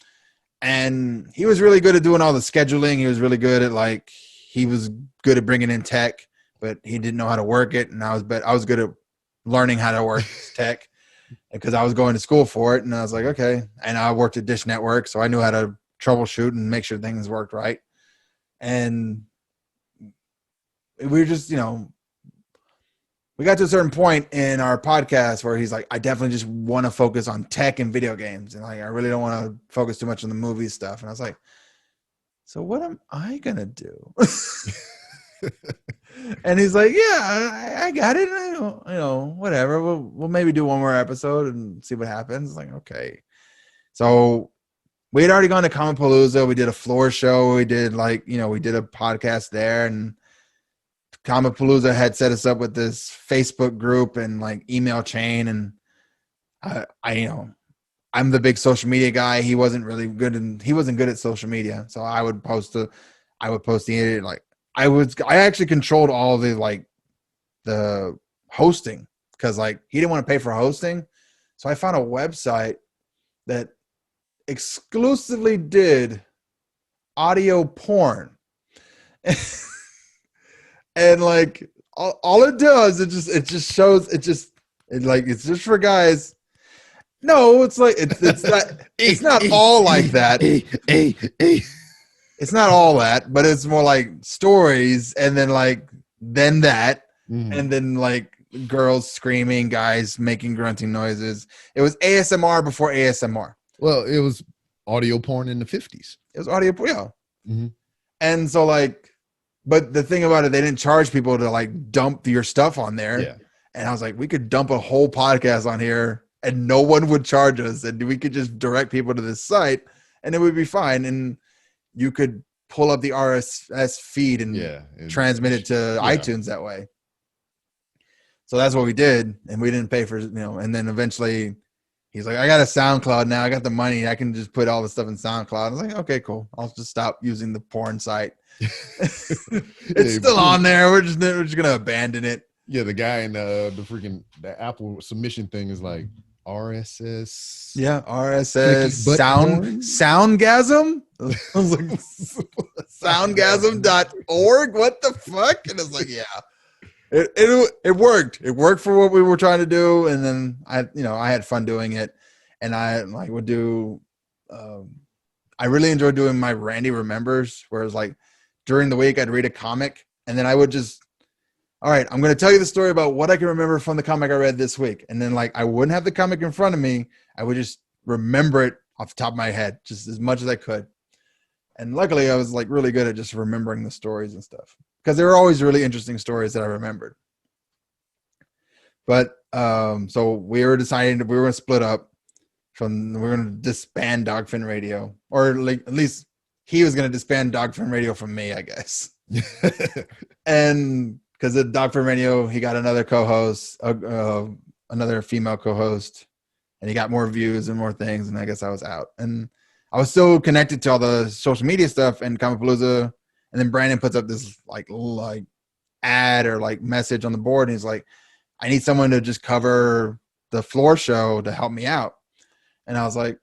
and he was really good at doing all the scheduling. He was really good at like, he was good at bringing in tech, but he didn't know how to work it. And I was good at learning how to work tech because I was going to school for it. And I was like, okay. And I worked at Dish Network, so I knew how to troubleshoot and make sure things worked right. And we were just, we got to a certain point in our podcast where he's like, I definitely just want to focus on tech and video games. And like, I really don't want to focus too much on the movie stuff. And I was like, so what am I going to do? And he's like, yeah, I got it. Whatever. We'll maybe do one more episode and see what happens. Like, okay. So we had already gone to Comicpalooza. We did a floor show. We did we did a podcast there, and Comicpalooza had set us up with this Facebook group and like email chain. And I'm the big social media guy. He wasn't really good, and he wasn't good at social media. So I would post I actually controlled all the hosting, because like he didn't want to pay for hosting. So I found a website that exclusively did audio porn. And like all it does, it's just for guys. No, it's like it's not all like that. It's not all that, but it's more like stories, and then that, and then like girls screaming, guys making grunting noises. It was ASMR before ASMR. Well, it was audio porn in the 50s. It was audio porn, yeah. Mm-hmm. And so like, but the thing about it, they didn't charge people to like dump your stuff on there. Yeah. And I was like, we could dump a whole podcast on here and no one would charge us, and we could just direct people to this site and it would be fine. And you could pull up the RSS feed and transmit it to iTunes that way. So that's what we did. And we didn't pay for, and then eventually he's like, I got a SoundCloud now. I got the money. I can just put all the stuff in SoundCloud. I was like, okay, cool. I'll just stop using the porn site. It's still on there. We're just going to abandon it. Yeah. The guy in the Apple submission thing is like RSS. Yeah. RSS Soundgasm. I was like, soundgasm.org. What the fuck? And it's like, yeah. It worked. It worked for what we were trying to do, and then I had fun doing it, and I would do. I really enjoyed doing my Randy Remembers, where it was like during the week I'd read a comic, and then I would just, all right, I'm going to tell you the story about what I can remember from the comic I read this week, and then like I wouldn't have the comic in front of me, I would just remember it off the top of my head, just as much as I could, and luckily I was like really good at just remembering the stories and stuff. Because there were always really interesting stories that I remembered. But so we were deciding that we were going to split up. We were going to disband Dogfin Radio, or like at least he was going to disband Dogfin Radio from me, I guess. And because at Dogfin Radio, he got another co-host, another female co-host, and he got more views and more things, and I guess I was out. And I was still connected to all the social media stuff and Comicpalooza, and then Brandon puts up this like ad or like message on the board, and he's like, I need someone to just cover the floor show to help me out. And I was like,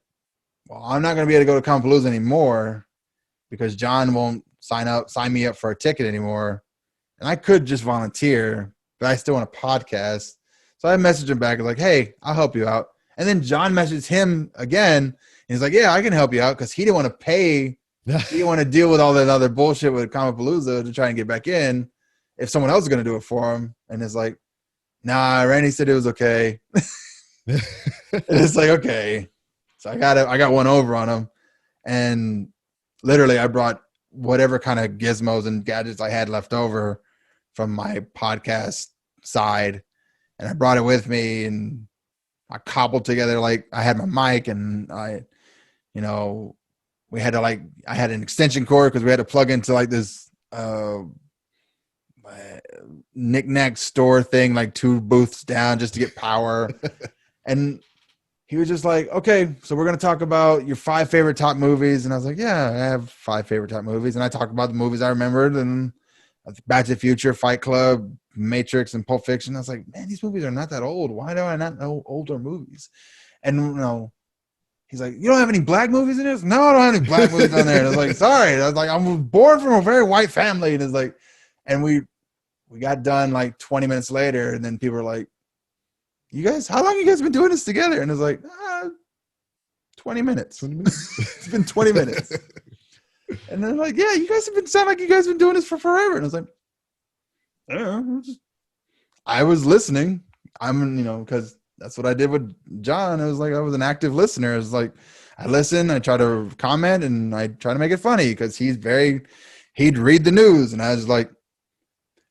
well, I'm not going to be able to go to Comicpalooza anymore because John won't sign me up for a ticket anymore. And I could just volunteer, but I still want a podcast. So I messaged him back like, hey, I'll help you out. And then John messaged him again. And he's like, yeah, I can help you out, because he didn't want to pay. He didn't want to deal with all that other bullshit with Comicpalooza to try and get back in if someone else is going to do it for him. And it's like, nah, Randy said it was okay. And it's like, okay. So I got one over on him. And literally I brought whatever kind of gizmos and gadgets I had left over from my podcast side, and I brought it with me, and I cobbled together, like I had my mic, and we had to I had an extension cord because we had to plug into like this knick-knack store thing, like 2 booths down just to get power. And he was just like, okay, so we're going to talk about your 5 favorite top movies. And I was like, yeah, I have 5 favorite top movies. And I talked about the movies I remembered, and Back to the Future, Fight Club, Matrix, and Pulp Fiction. I was like, man, these movies are not that old. Why do I not know older movies? And he's like, you don't have any black movies in this? No, I don't have any black movies on there. And I was like, sorry. I was like, I'm born from a very white family. And it's like, and we got done like 20 minutes later, and then people were like, you guys, how long you guys been doing this together? And it's like, 20 minutes. 20 minutes. It's been 20 minutes. And they're like, yeah, you guys sound like you guys been doing this for forever. And I was like, I don't know. I was listening. Because that's what I did with John. It was like I was an active listener. It was like I listen, I try to comment, and I try to make it funny because he'd read the news, and I was like,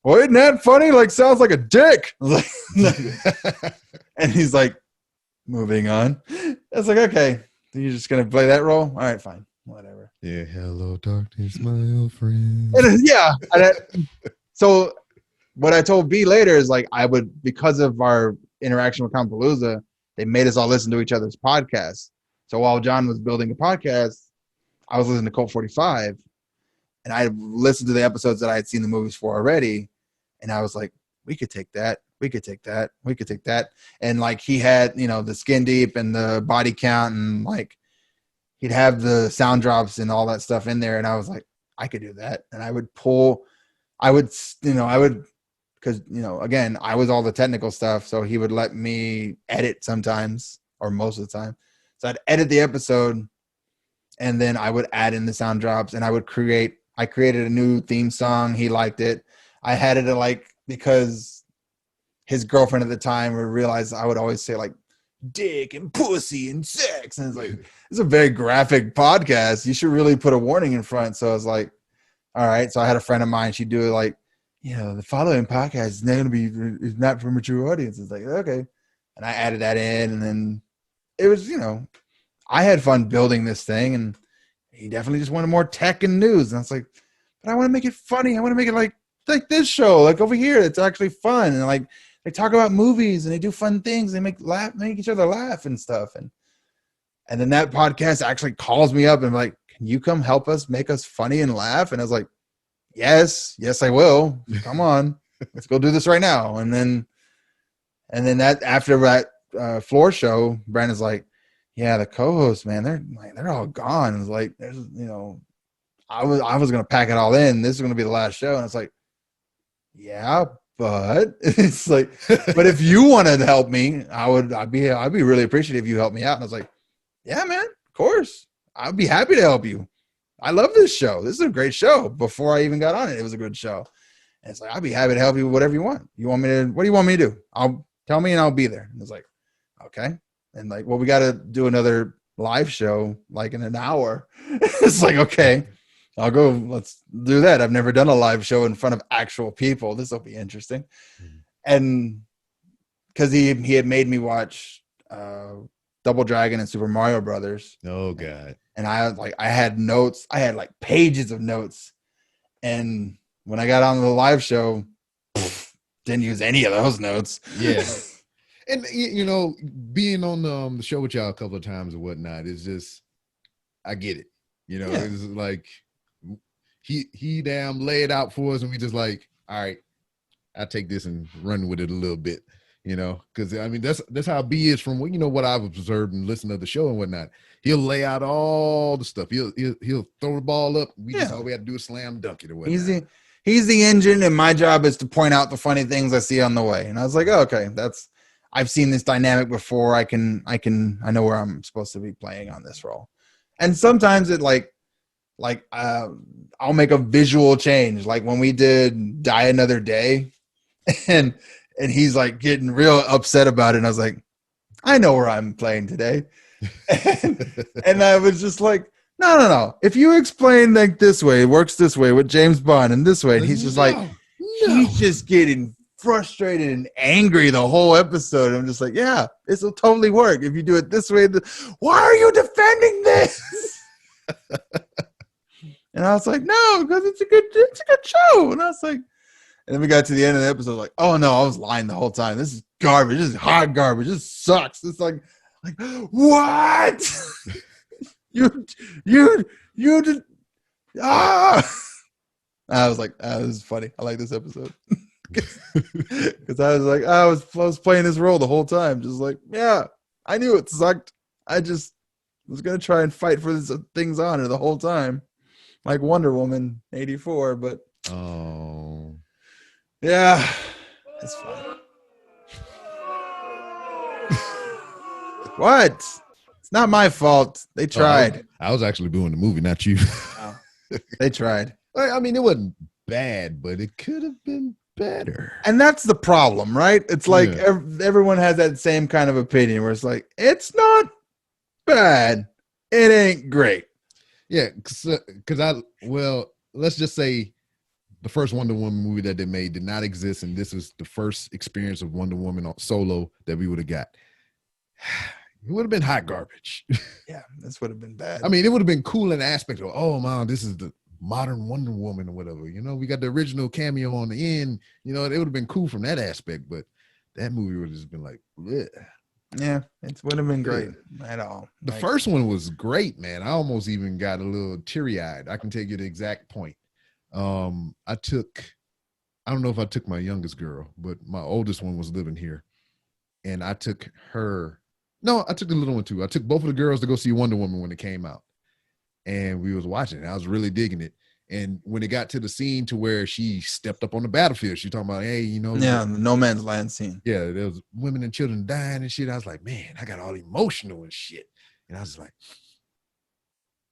well, isn't that funny? Like, sounds like a dick. I was like, and he's like, moving on. I was like, okay, you're just gonna play that role? All right, fine, whatever. Yeah, hello, darkness, my old friend. Yeah. So what I told B later is like, because of our interaction with Comicpalooza, they made us all listen to each other's podcasts. So while John was building a podcast, I was listening to Cult 45, and I listened to the episodes that I had seen the movies for already. And I was like, we could take that. We could take that. We could take that. And like, he had, the skin deep and the body count, and like he'd have the sound drops and all that stuff in there. And I was like, I could do that. And because, again, I was all the technical stuff. So he would let me edit sometimes, or most of the time. So I'd edit the episode, and then I would add in the sound drops, and I created a new theme song. He liked it. I had it because his girlfriend at the time would realize I would always say like dick and pussy and sex. And it's like, it's a very graphic podcast. You should really put a warning in front. So I was like, all right. So I had a friend of mine, she'd do it like, the following podcast is not going to be, is not for mature audiences. Like, okay. And I added that in, and then it was, I had fun building this thing, and he definitely just wanted more tech and news. And I was like, but I want to make it funny. I want to make it like this show, like over here. It's actually fun. And like, they talk about movies, and they do fun things. They make each other laugh and stuff. And then that podcast actually calls me up and like, can you come help us make us funny and laugh? And I was like, yes, I will. Come on, let's go do this right now. And then that after that floor show, Brandon's like, yeah, the co-hosts, man, they're all gone. It's like, there's, I was gonna pack it all in. This is gonna be the last show, and it's like, yeah, but it's like, but if you wanted to help me, I'd be really appreciative if you help me out. And I was like, yeah, man, of course, I'd be happy to help you. I love this show. This is a great show. Before I even got on it, it was a good show. And it's like, I'd be happy to help you with whatever you want. What do you want me to do? I'll tell me and I'll be there. And it's like, okay. And like, well, we got to do another live show like in an hour. It's like, okay, I'll go. Let's do that. I've never done a live show in front of actual people. This will be interesting. Mm-hmm. And because he had made me watch Double Dragon and Super Mario Brothers. Oh God. And I had notes. I had like pages of notes. And when I got on the live show, didn't use any of those notes. Yeah. And you know, being on the show with y'all a couple of times or whatnot is just, I get it. You know, Yeah. it's like he damn lay it out for us, and we just like, all right, I take this and run with it a little bit. You know, because I mean that's how B is from what I've observed and listened to the show and whatnot. He'll lay out all the stuff. He'll throw the ball up. We just all we have to do is slam dunk it or whatnot. He's the engine, and my job is to point out the funny things I see on the way. And I was like, oh, okay, I've seen this dynamic before. I know where I'm supposed to be playing on this role. And sometimes it I'll make a visual change, like when we did Die Another Day, and he's like getting real upset about it. And I was like, I know where I'm playing today. and I was just like, no. If you explain like this way, it works this way with James Bond and this way. And he's just he's just getting frustrated and angry the whole episode. I'm just like, yeah, this will totally work if you do it this way. Why are you defending this? And I was like, no, because it's a good show. And I was like, and then we got to the end of the episode, like, oh no, I was lying the whole time. This is garbage. This is hot garbage. This sucks. It's like what? you did. I was like, this is funny. I like this episode because I was like, I was playing this role the whole time, just like, yeah, I knew it sucked. I just was gonna try and fight for things on her the whole time, like Wonder Woman 84. But oh. Yeah, it's fun. What? It's not my fault. They tried. I was actually booing the movie, not you. Oh, they tried. I mean, it wasn't bad, but it could have been better. And that's the problem, right? It's like everyone has that same kind of opinion where it's like, it's not bad. It ain't great. Yeah, because let's just say the first Wonder Woman movie that they made did not exist, and this is the first experience of Wonder Woman on solo that we would have got. It would have been hot garbage. Yeah, this would have been bad. I mean, it would have been cool in the aspect of, oh man, this is the modern Wonder Woman or whatever. You know, we got the original cameo on the end. You know, it would have been cool from that aspect, but that movie would have just been like, bleh. Yeah, it would have been great at all. The first one was great, man. I almost even got a little teary-eyed. I can tell you the exact point. I don't know if I took my youngest girl, but my oldest one was living here, and I took her. No, I took the little one too. I took both of the girls to go see Wonder Woman when it came out, and we was watching it. I was really digging it. And when it got to the scene to where she stepped up on the battlefield, she talking about, hey, you know, the No Man's Land scene. Yeah, there was women and children dying and shit. I was like, man, I got all emotional and shit, and I was like,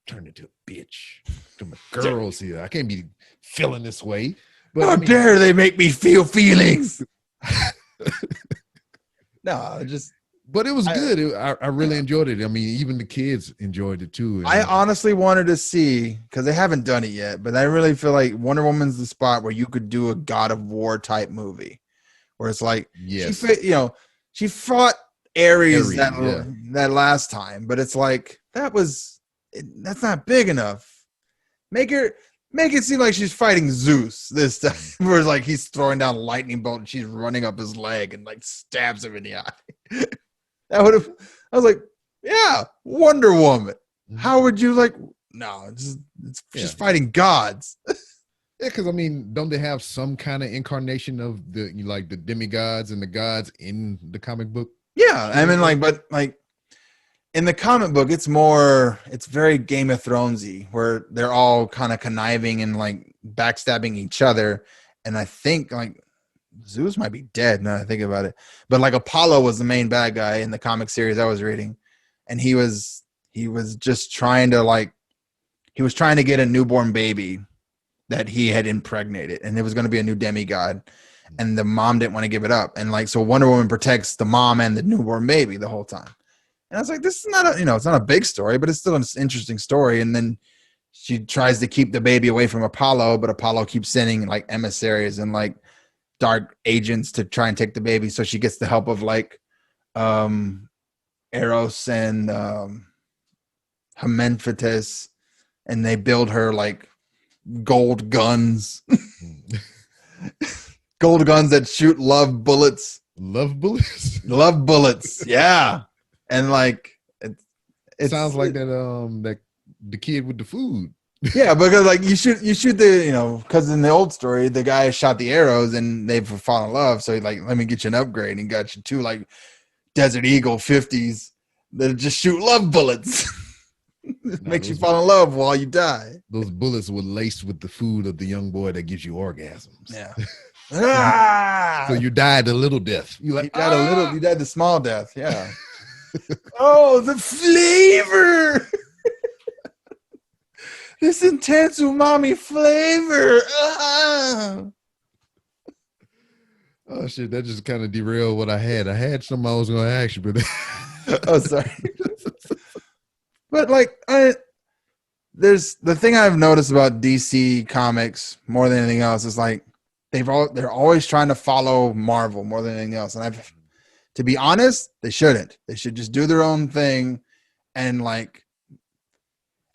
turned into a bitch to my girls here. I can't be feeling this way. But how dare they make me feel feelings? But it was good. I really enjoyed it. I mean, even the kids enjoyed it too. I honestly wanted to see, because they haven't done it yet, but I really feel like Wonder Woman's the spot where you could do a God of War type movie, where it's like, yes, she fought Ares that last time, but it's like that's not big enough. Make it seem like she's fighting Zeus this time, where it's like he's throwing down a lightning bolt and she's running up his leg and like stabs him in the eye. I was like, yeah, Wonder Woman. How would you like? No, she's fighting gods. Yeah, because I mean, don't they have some kind of incarnation of the demigods and the gods in the comic book? Yeah, I mean, but in the comic book, it's very Game of Thronesy, where they're all kind of conniving and like backstabbing each other. And I think like Zeus might be dead now that I think about it. But like Apollo was the main bad guy in the comic series I was reading. And he was just trying to get a newborn baby that he had impregnated. And it was going to be a new demigod. And the mom didn't want to give it up. And so Wonder Woman protects the mom and the newborn baby the whole time. And I was like, this is not it's not a big story, but it's still an interesting story. And then she tries to keep the baby away from Apollo, but Apollo keeps sending like emissaries and like dark agents to try and take the baby. So she gets the help of like Eros and Hememphatus, and they build her like gold guns. Gold guns that shoot love bullets. Love bullets. Love bullets. Yeah. And like it Sounds like that the kid with the food. yeah, because like you shoot the because in the old story the guy shot the arrows and they've fallen in love, so he like, let me get you an upgrade, and he got you two like Desert Eagle 50s that just shoot love bullets. It makes you fall in love while you die. Those bullets were laced with the food of the young boy that gives you orgasms. Yeah. Ah! So you died a little death. You like You died the small death. Yeah. Oh, the flavor. This intense umami flavor. Ah. Oh shit, that just kind of derailed what I had. I had something I was gonna ask you, but Oh, sorry. But like there's the thing I've noticed about DC comics more than anything else is like they're always trying to follow Marvel more than anything else. And to be honest, they shouldn't. They should just do their own thing. And like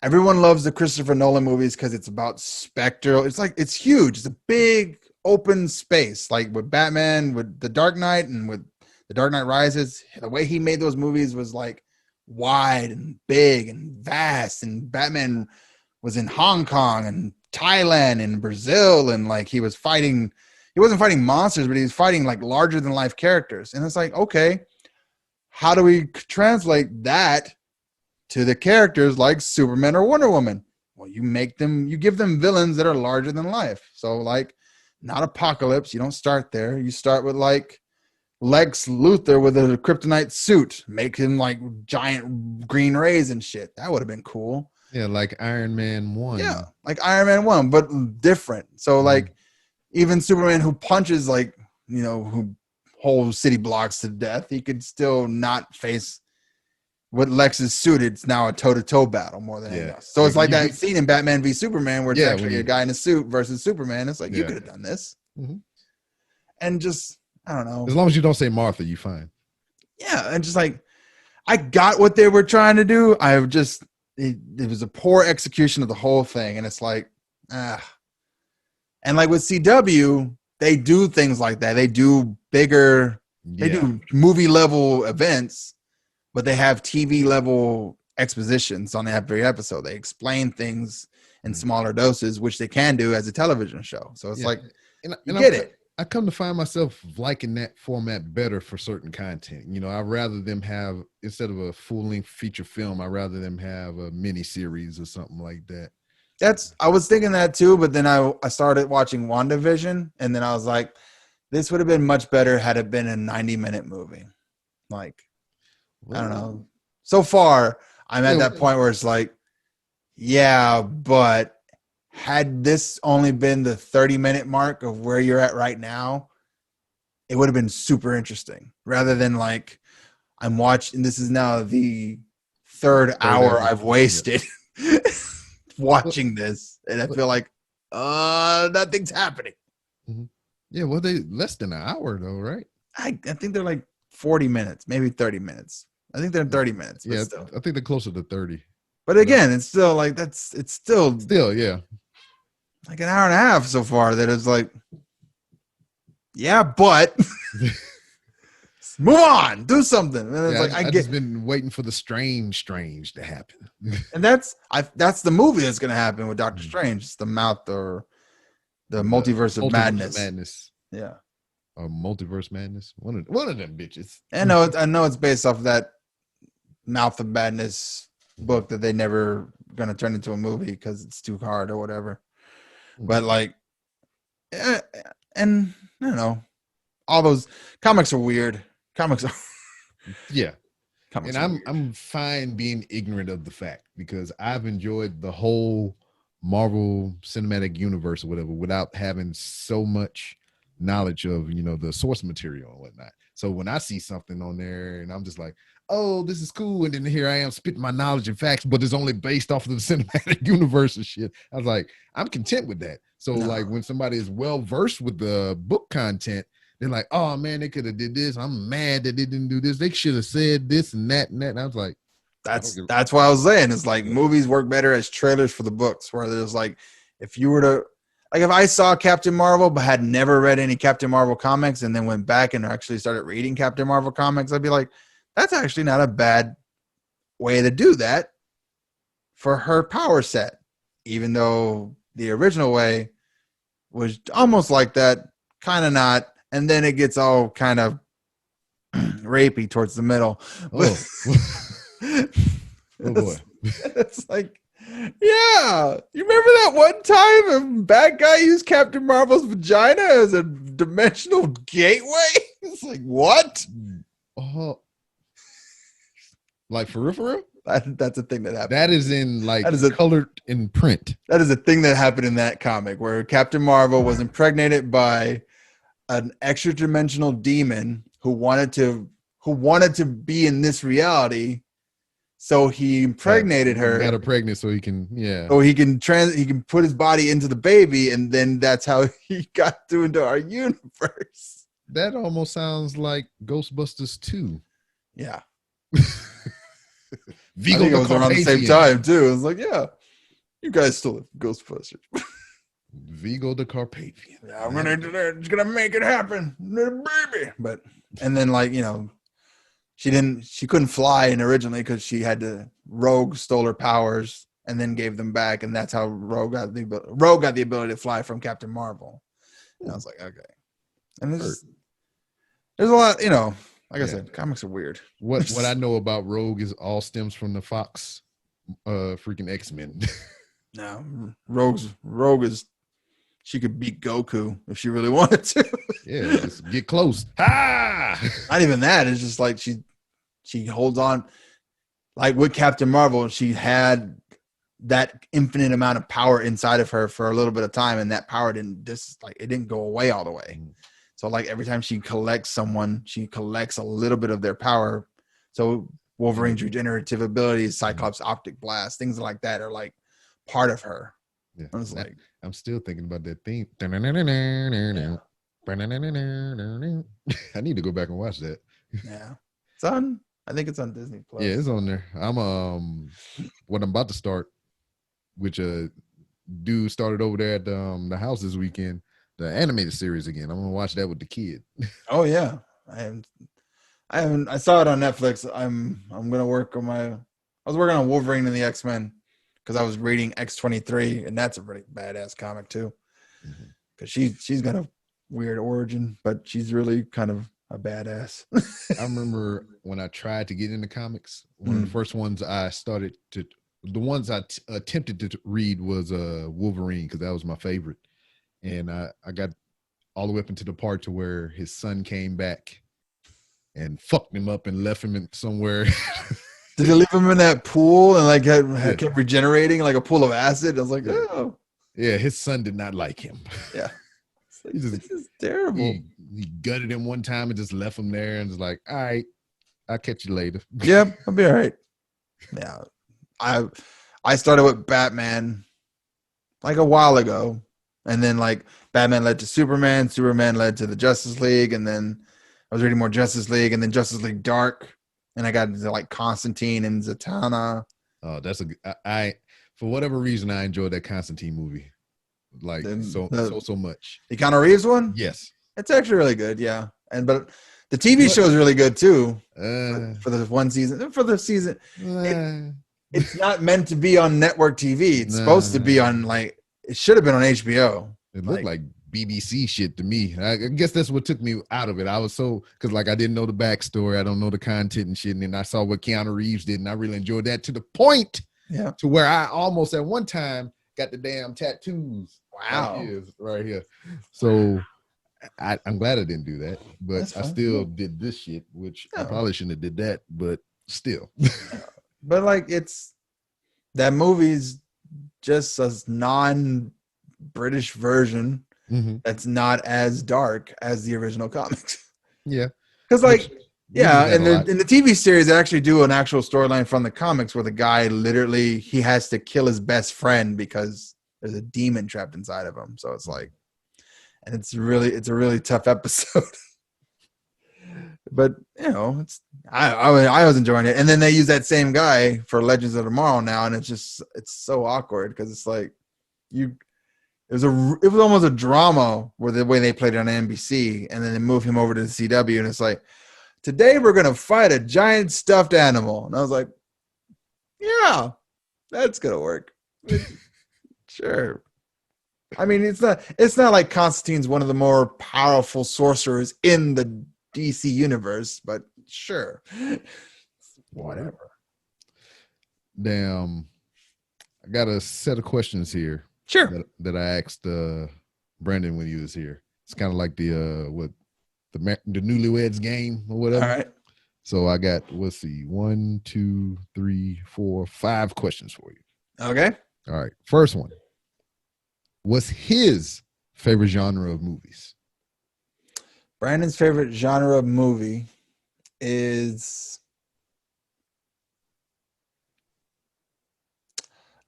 everyone loves the Christopher Nolan movies because it's about spectral. It's like it's huge. It's a big open space. Like with Batman, with The Dark Knight, and with The Dark Knight Rises, the way he made those movies was like wide and big and vast. And Batman was in Hong Kong and Thailand and Brazil, and like he wasn't fighting monsters, but he was fighting like larger than life characters. And it's like, okay, how do we translate that to the characters like Superman or Wonder Woman? Well, you give them villains that are larger than life. So like not Apocalypse, you don't start there. You start with like Lex Luthor with a kryptonite suit, make him like giant green rays and shit. That would have been cool. yeah, like Iron Man 1. Yeah, like Iron Man 1, but different. So like even Superman who punches like, who whole city blocks to death, he could still not face with Lex's suit. It's now a toe-to-toe battle more than anything else. So it's like that scene in Batman v Superman where it's actually a guy in a suit versus Superman. It's like, you could have done this. Mm-hmm. And just, I don't know. As long as you don't say Martha, you fine. Yeah, and just like, I got what they were trying to do. It was a poor execution of the whole thing. And it's like, And like with CW, they do things like that. They do bigger, they do movie level events, but they have TV level expositions on every episode. They explain things in smaller doses, which they can do as a television show. So it's like, you get it. I come to find myself liking that format better for certain content. I'd rather them have, instead of a full-length feature film, I'd rather them have a mini series or something like that. I was thinking that too, but then I started watching WandaVision, and then I was like, this would have been much better had it been a 90-minute movie. Like, I don't know. So far, I'm at that point where it's like, yeah, but had this only been the 30-minute mark of where you're at right now, it would have been super interesting. Rather than like, I'm watching, this is now the third hour I've wasted watching this, and I feel like nothing's happening. Mm-hmm. Yeah, well, they less than an hour though, right? I think they're like 40 minutes, maybe 30 minutes. I think they're 30 minutes. Yeah, still. I think they're closer to 30. But again, it's still like it's still yeah, like an hour and a half so far. That is like, yeah, but move on, do something. And it's like I just been waiting for the strange to happen. And that's the movie that's gonna happen with Doctor Strange. It's the mouth or the multiverse of madness. Yeah, or multiverse madness. One of them bitches. I know it's based off of that Mouth of Madness book that they never gonna turn into a movie because it's too hard or whatever. But like, and I don't know, all those comics are weird. Comics are and I'm fine being ignorant of the fact, because I've enjoyed the whole Marvel Cinematic Universe or whatever without having so much knowledge of the source material and whatnot. So when I see something on there and I'm just like, oh, this is cool, and then here I am spitting my knowledge and facts, but it's only based off of the cinematic universe and shit, I was like, I'm content with that. So like when somebody is well versed with the book content, they're like, oh man, they could have did this. I'm mad that they didn't do this. They should have said this and that and that. And I was like, that's why I was saying it's like movies work better as trailers for the books, where there's like, if you were to like if I saw Captain Marvel but had never read any Captain Marvel comics and then went back and actually started reading Captain Marvel comics, I'd be like, that's actually not a bad way to do that for her power set, even though the original way was almost like that, kind of not. And then it gets all kind of rapey towards the middle. Oh, oh boy. It's like, yeah, you remember that one time a bad guy used Captain Marvel's vagina as a dimensional gateway? It's like, what? Oh, like for real, for real? That's a thing that happened. That is in like That is colored in print. That is a thing that happened in that comic where Captain Marvel was impregnated by an extra dimensional demon who wanted to be in this reality. So he impregnated her. Got her pregnant so he can, So he can put his body into the baby, and then that's how he got into our universe. That almost sounds like Ghostbusters 2. Yeah. Vigo I think it the was around the same Carpathian. time too. It was like, yeah, you guys still have Ghostbusters. Vigo the Carpathian. Yeah, I'm gonna make it happen, little baby. But and then like she couldn't fly in originally because she had to. Rogue stole her powers and then gave them back, and that's how Rogue got the ability to fly from Captain Marvel. And I was like, okay. And there's a lot, like I said, comics are weird. What I know about Rogue is all stems from the Fox freaking X-Men. No, Rogue is she could beat Goku if she really wanted to. Yeah, just get close. Ha! Not even that. It's just like she holds on. Like with Captain Marvel, she had that infinite amount of power inside of her for a little bit of time, and that power it didn't go away all the way. So like every time she collects someone, she collects a little bit of their power. So Wolverine's regenerative abilities, Cyclops' optic blast, things like that are like part of her. Yeah. I was like, I'm still thinking about that theme. I need to go back and watch that. yeah, I think it's on Disney Plus. Yeah, it's on there. What I'm about to start, which dude started over there at the house this weekend, the animated series again. I'm gonna watch that with the kid. Oh yeah, I haven't. I saw it on Netflix. I'm gonna work on I was working on Wolverine and the X-Men because I was reading X-23, and that's a pretty badass comic too. Because she's got a weird origin, but she's really kind of a badass. I remember when I tried to get into comics, one of the first ones I attempted to read was Wolverine, because that was my favorite. And I got all the way up into the part to where his son came back and fucked him up and left him in somewhere. Did they leave him in that pool and like kept regenerating like a pool of acid? I was like, oh. Yeah, his son did not like him. Yeah. This is terrible. He gutted him one time and just left him there and was like, all right, I'll catch you later. Yep, I'll be all right. Yeah. I started with Batman like a while ago. And then like Batman led to Superman led to the Justice League, and then I was reading more Justice League, and then Justice League Dark, and I got into like Constantine and Zatanna. Oh, for whatever reason I enjoyed that Constantine movie. Like so much. The Keanu Reeves one? Yes. It's actually really good, yeah. But the TV show is really good too. For the one season. For the season. It's not meant to be on network TV. It's supposed to be on it should have been on HBO. It looked like BBC shit to me. I guess that's what took me out of it. I was because I didn't know the backstory. I don't know the content and shit. And then I saw what Keanu Reeves did, and I really enjoyed that to the point to where I almost at one time got the damn tattoos. Wow. Right here. So I'm glad I didn't do that, but I still did this shit, which I probably shouldn't have did that, but still. But that movie's just a non-British version that's not as dark as the original comics. Yeah. Because in the TV series, they actually do an actual storyline from the comics where the guy literally, he has to kill his best friend because there's a demon trapped inside of him. So it's and it's a really tough episode. But I was enjoying it, and then they use that same guy for Legends of Tomorrow now, and it's so awkward because it's like you It was almost a drama where the way they played it on NBC, and then they moved him over to the CW, and it's like, today we're gonna fight a giant stuffed animal, and I was like, yeah, that's gonna work. Sure. I mean, it's not like Constantine's one of the more powerful sorcerers in the DC universe, but sure, whatever. Damn, I got a set of questions here. Sure. That I asked Brandon when he was here. It's kind of like the Newlyweds Game or whatever. All right. So I got, let's see, 1, 2, 3, 4, 5 questions for you. Okay. All right. First one. What's his favorite genre of movies? Brandon's favorite genre of movie is,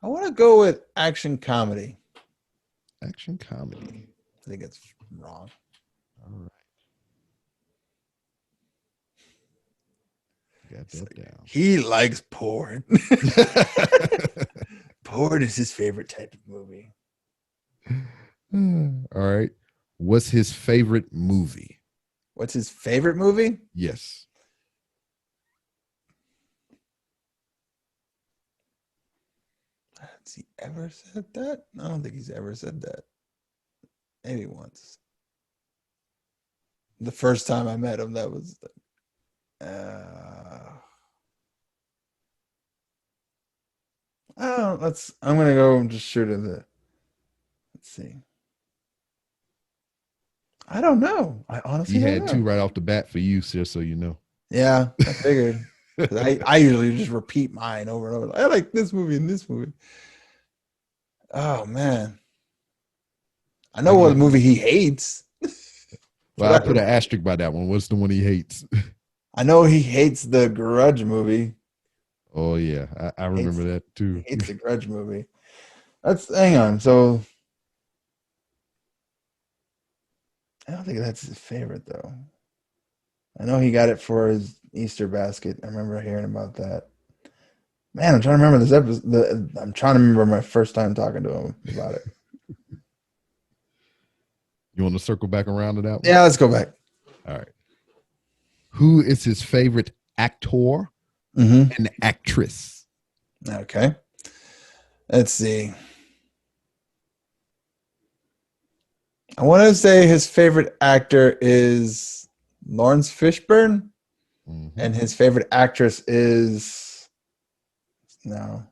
I want to go with action comedy. Action comedy. I think it's wrong. All right. Got that down. He likes porn. Porn is his favorite type of movie. All right. What's his favorite movie? What's his favorite movie? Yes. Has he ever said that? I don't think he's ever said that. Maybe once. The first time I met him, that was. I'm gonna go and just shoot at the. Let's see. I don't know. I honestly He don't had know. 2 right off the bat for you, just so you know. Yeah, I figured. 'Cause I usually just repeat mine over and over. I like this movie and this movie. Oh man, I know what movie he hates. Well, I put an asterisk by that one. What's the one he hates? I know he hates the Grudge movie. Oh yeah, I remember that too. He hates the Grudge movie. Hang on. So I don't think that's his favorite though. I know he got it for his Easter basket. I remember hearing about that. Man, I'm trying to remember this episode. I'm trying to remember my first time talking to him about it. You want to circle back around to that one? Yeah, let's go back. All right. Who is his favorite actor and actress? Okay. Let's see. I want to say his favorite actor is Lawrence Fishburne, and his favorite actress is no.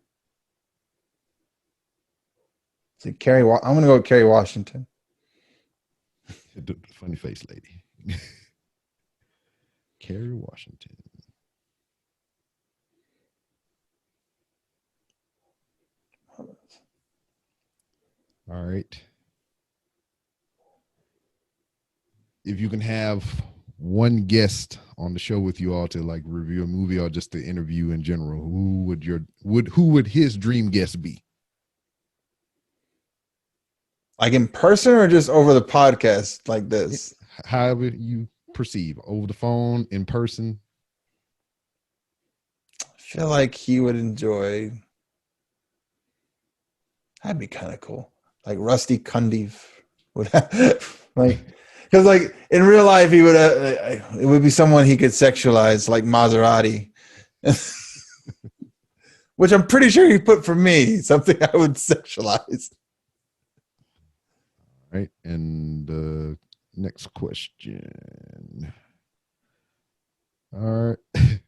See, I'm going to go with Kerry Washington. The funny face lady. Kerry Washington. All right. If you can have one guest on the show with you all to like review a movie or just to interview in general, who would his dream guest be? Like in person or just over the podcast like this? However you perceive, over the phone, in person. I feel like he would enjoy. That'd be kind of cool. Like Rusty Cundiff would have, like, because like in real life he would it would be someone he could sexualize, like Maserati, which I'm pretty sure he put for me, something I would sexualize. Right, and next question. All right.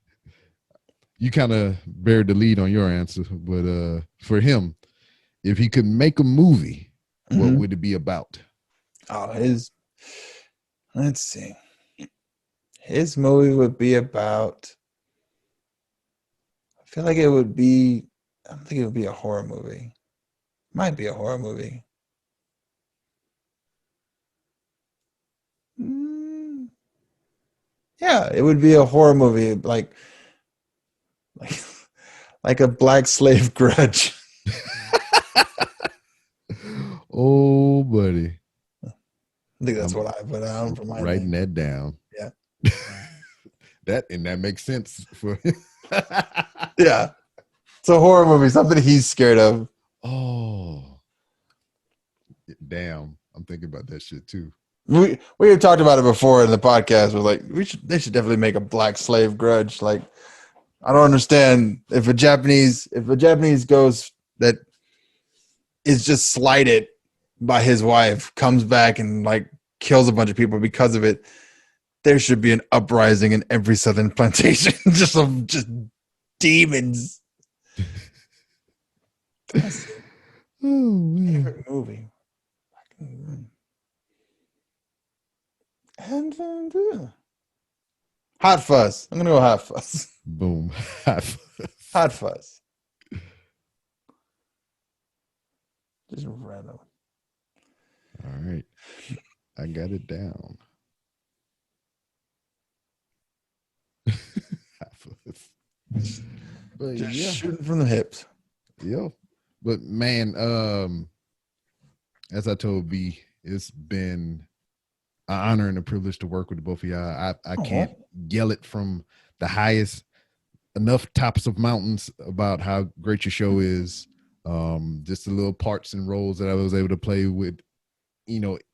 You kind of buried the lead on your answer, but for him, if he could make a movie, what would it be about? Oh, let's see. His movie would be about, I feel like it would be, I don't think it would be a horror movie. Might be a horror movie. Yeah, it would be a horror movie, like a Black Slave Grudge. Oh, buddy. I think that's what I put down for my writing name. that down. Yeah. that makes sense for Yeah. It's a horror movie, something he's scared of. Oh. down, I'm thinking about that shit too. We had talked about it before in the podcast. We're like, they should definitely make a black slave grudge. Like, I don't understand if a Japanese ghost that is just slighted by his wife comes back and like kills a bunch of people because of it. There should be an uprising in every southern plantation, just demons. That's my favorite movie. And Hot Fuzz. I'm gonna go Hot Fuzz. Boom. Hot Fuzz. Just random. All right. I got it down. But Just yeah. shooting from the hips. Yo. But man, as I told B, it's been an honor and a privilege to work with the both of y'all. I can't yell it from the highest enough tops of mountains about how great your show is. Just the little parts and roles that I was able to play with,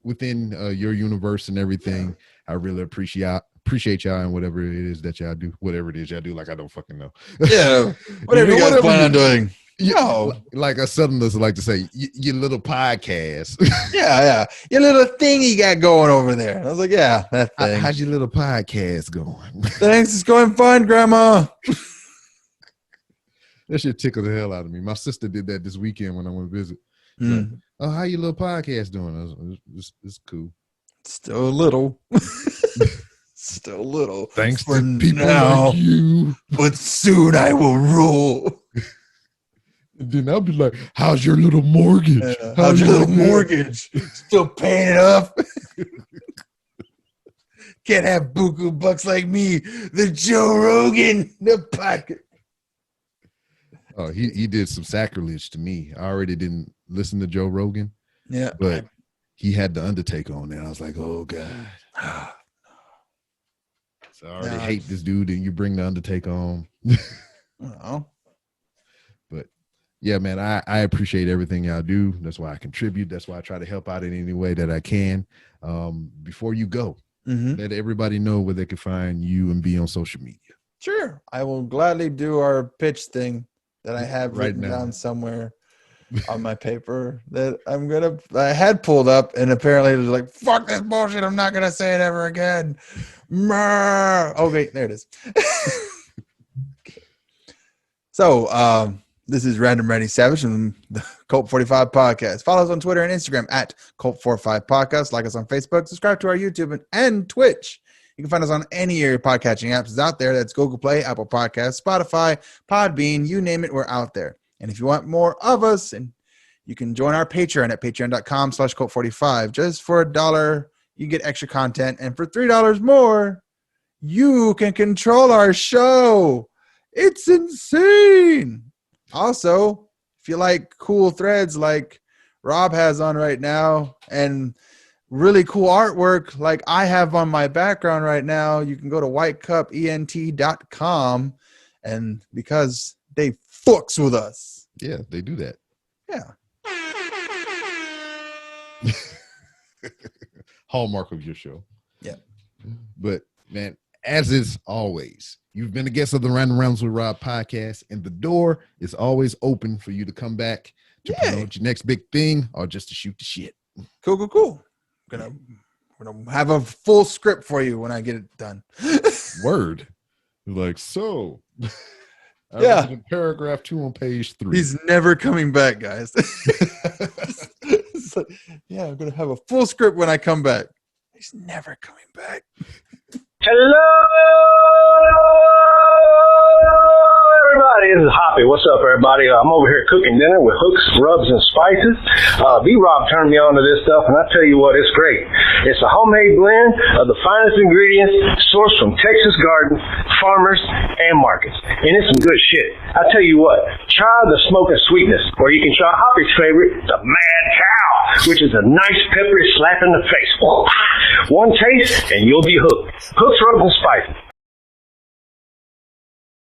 within your universe and everything. I really appreciate y'all and whatever it is that y'all do. Whatever it is y'all do, like I don't fucking know. Yeah. Whatever you guys plan on doing. Yo. Like a Southerners like to say, your little podcast. Yeah. Your little thing you got going over there. I was like, yeah, that thing. How's your little podcast going? Thanks, it's going fine, Grandma. That shit tickled the hell out of me. My sister did that this weekend when I went to visit. Mm. Like, oh, how your little podcast doing? It's cool. Still little. Still little. Thanks for to people now, like you. but soon I will rule. And then I'll be like, how's your little mortgage? How's your little mortgage? Still paying it up? Can't have buku bucks like me. The Joe Rogan, the podcast. Oh, he did some sacrilege to me. I already didn't listen to Joe Rogan. Yeah. But he had the Undertaker on there. I was like, oh God. So I already hate this dude, and you bring the Undertaker on. Oh. But yeah, man, I appreciate everything y'all do. That's why I contribute. That's why I try to help out in any way that I can. Before you go, let everybody know where they can find you and be on social media. Sure. I will gladly do our pitch thing that I have Right written now. down somewhere on my paper that I had pulled up, and apparently it was like, fuck this bullshit. I'm not going to say it ever again. Oh, wait, there it is. So, this is Random Randy Savage from the Cult 45 Podcast. Follow us on Twitter and Instagram at Cult45 Podcast. Like us on Facebook. Subscribe to our YouTube and Twitch. You can find us on any of your podcatching apps out there. That's Google Play, Apple Podcasts, Spotify, Podbean, you name it, we're out there. And if you want more of us, and you can join our Patreon at patreon.com/Cult45. Just for $1, you get extra content. And for $3 more, you can control our show. It's insane. Also, if you like cool threads like Rob has on right now and really cool artwork like I have on my background right now, you can go to whitecupent.com, and because they fucks with us. Yeah, they do that. Yeah. Hallmark of your show. Yeah. But man, as is always, you've been a guest of the Random Rounds with Rob podcast, and the door is always open for you to come back to promote your next big thing or just to shoot the shit. Cool. We're gonna have a full script for you when I get it done. Word. Like, so I Yeah. read in paragraph 2 on page 3. He's never coming back, guys. So, yeah, I'm gonna have a full script when I come back. He's never coming back. Hello, everybody. This is Hoppy. What's up, everybody? I'm over here cooking dinner with hooks, rubs, and spices. B-Rob turned me on to this stuff, and I tell you what, it's great. It's a homemade blend of the finest ingredients sourced from Texas gardens, farmers, and markets. And it's some good shit. I tell you what, try the smoking sweetness, or you can try Hoppy's favorite, the Mad Cow, which is a nice peppery slap in the face. One taste, and you'll be hooked. Hooks, rubs, and spices.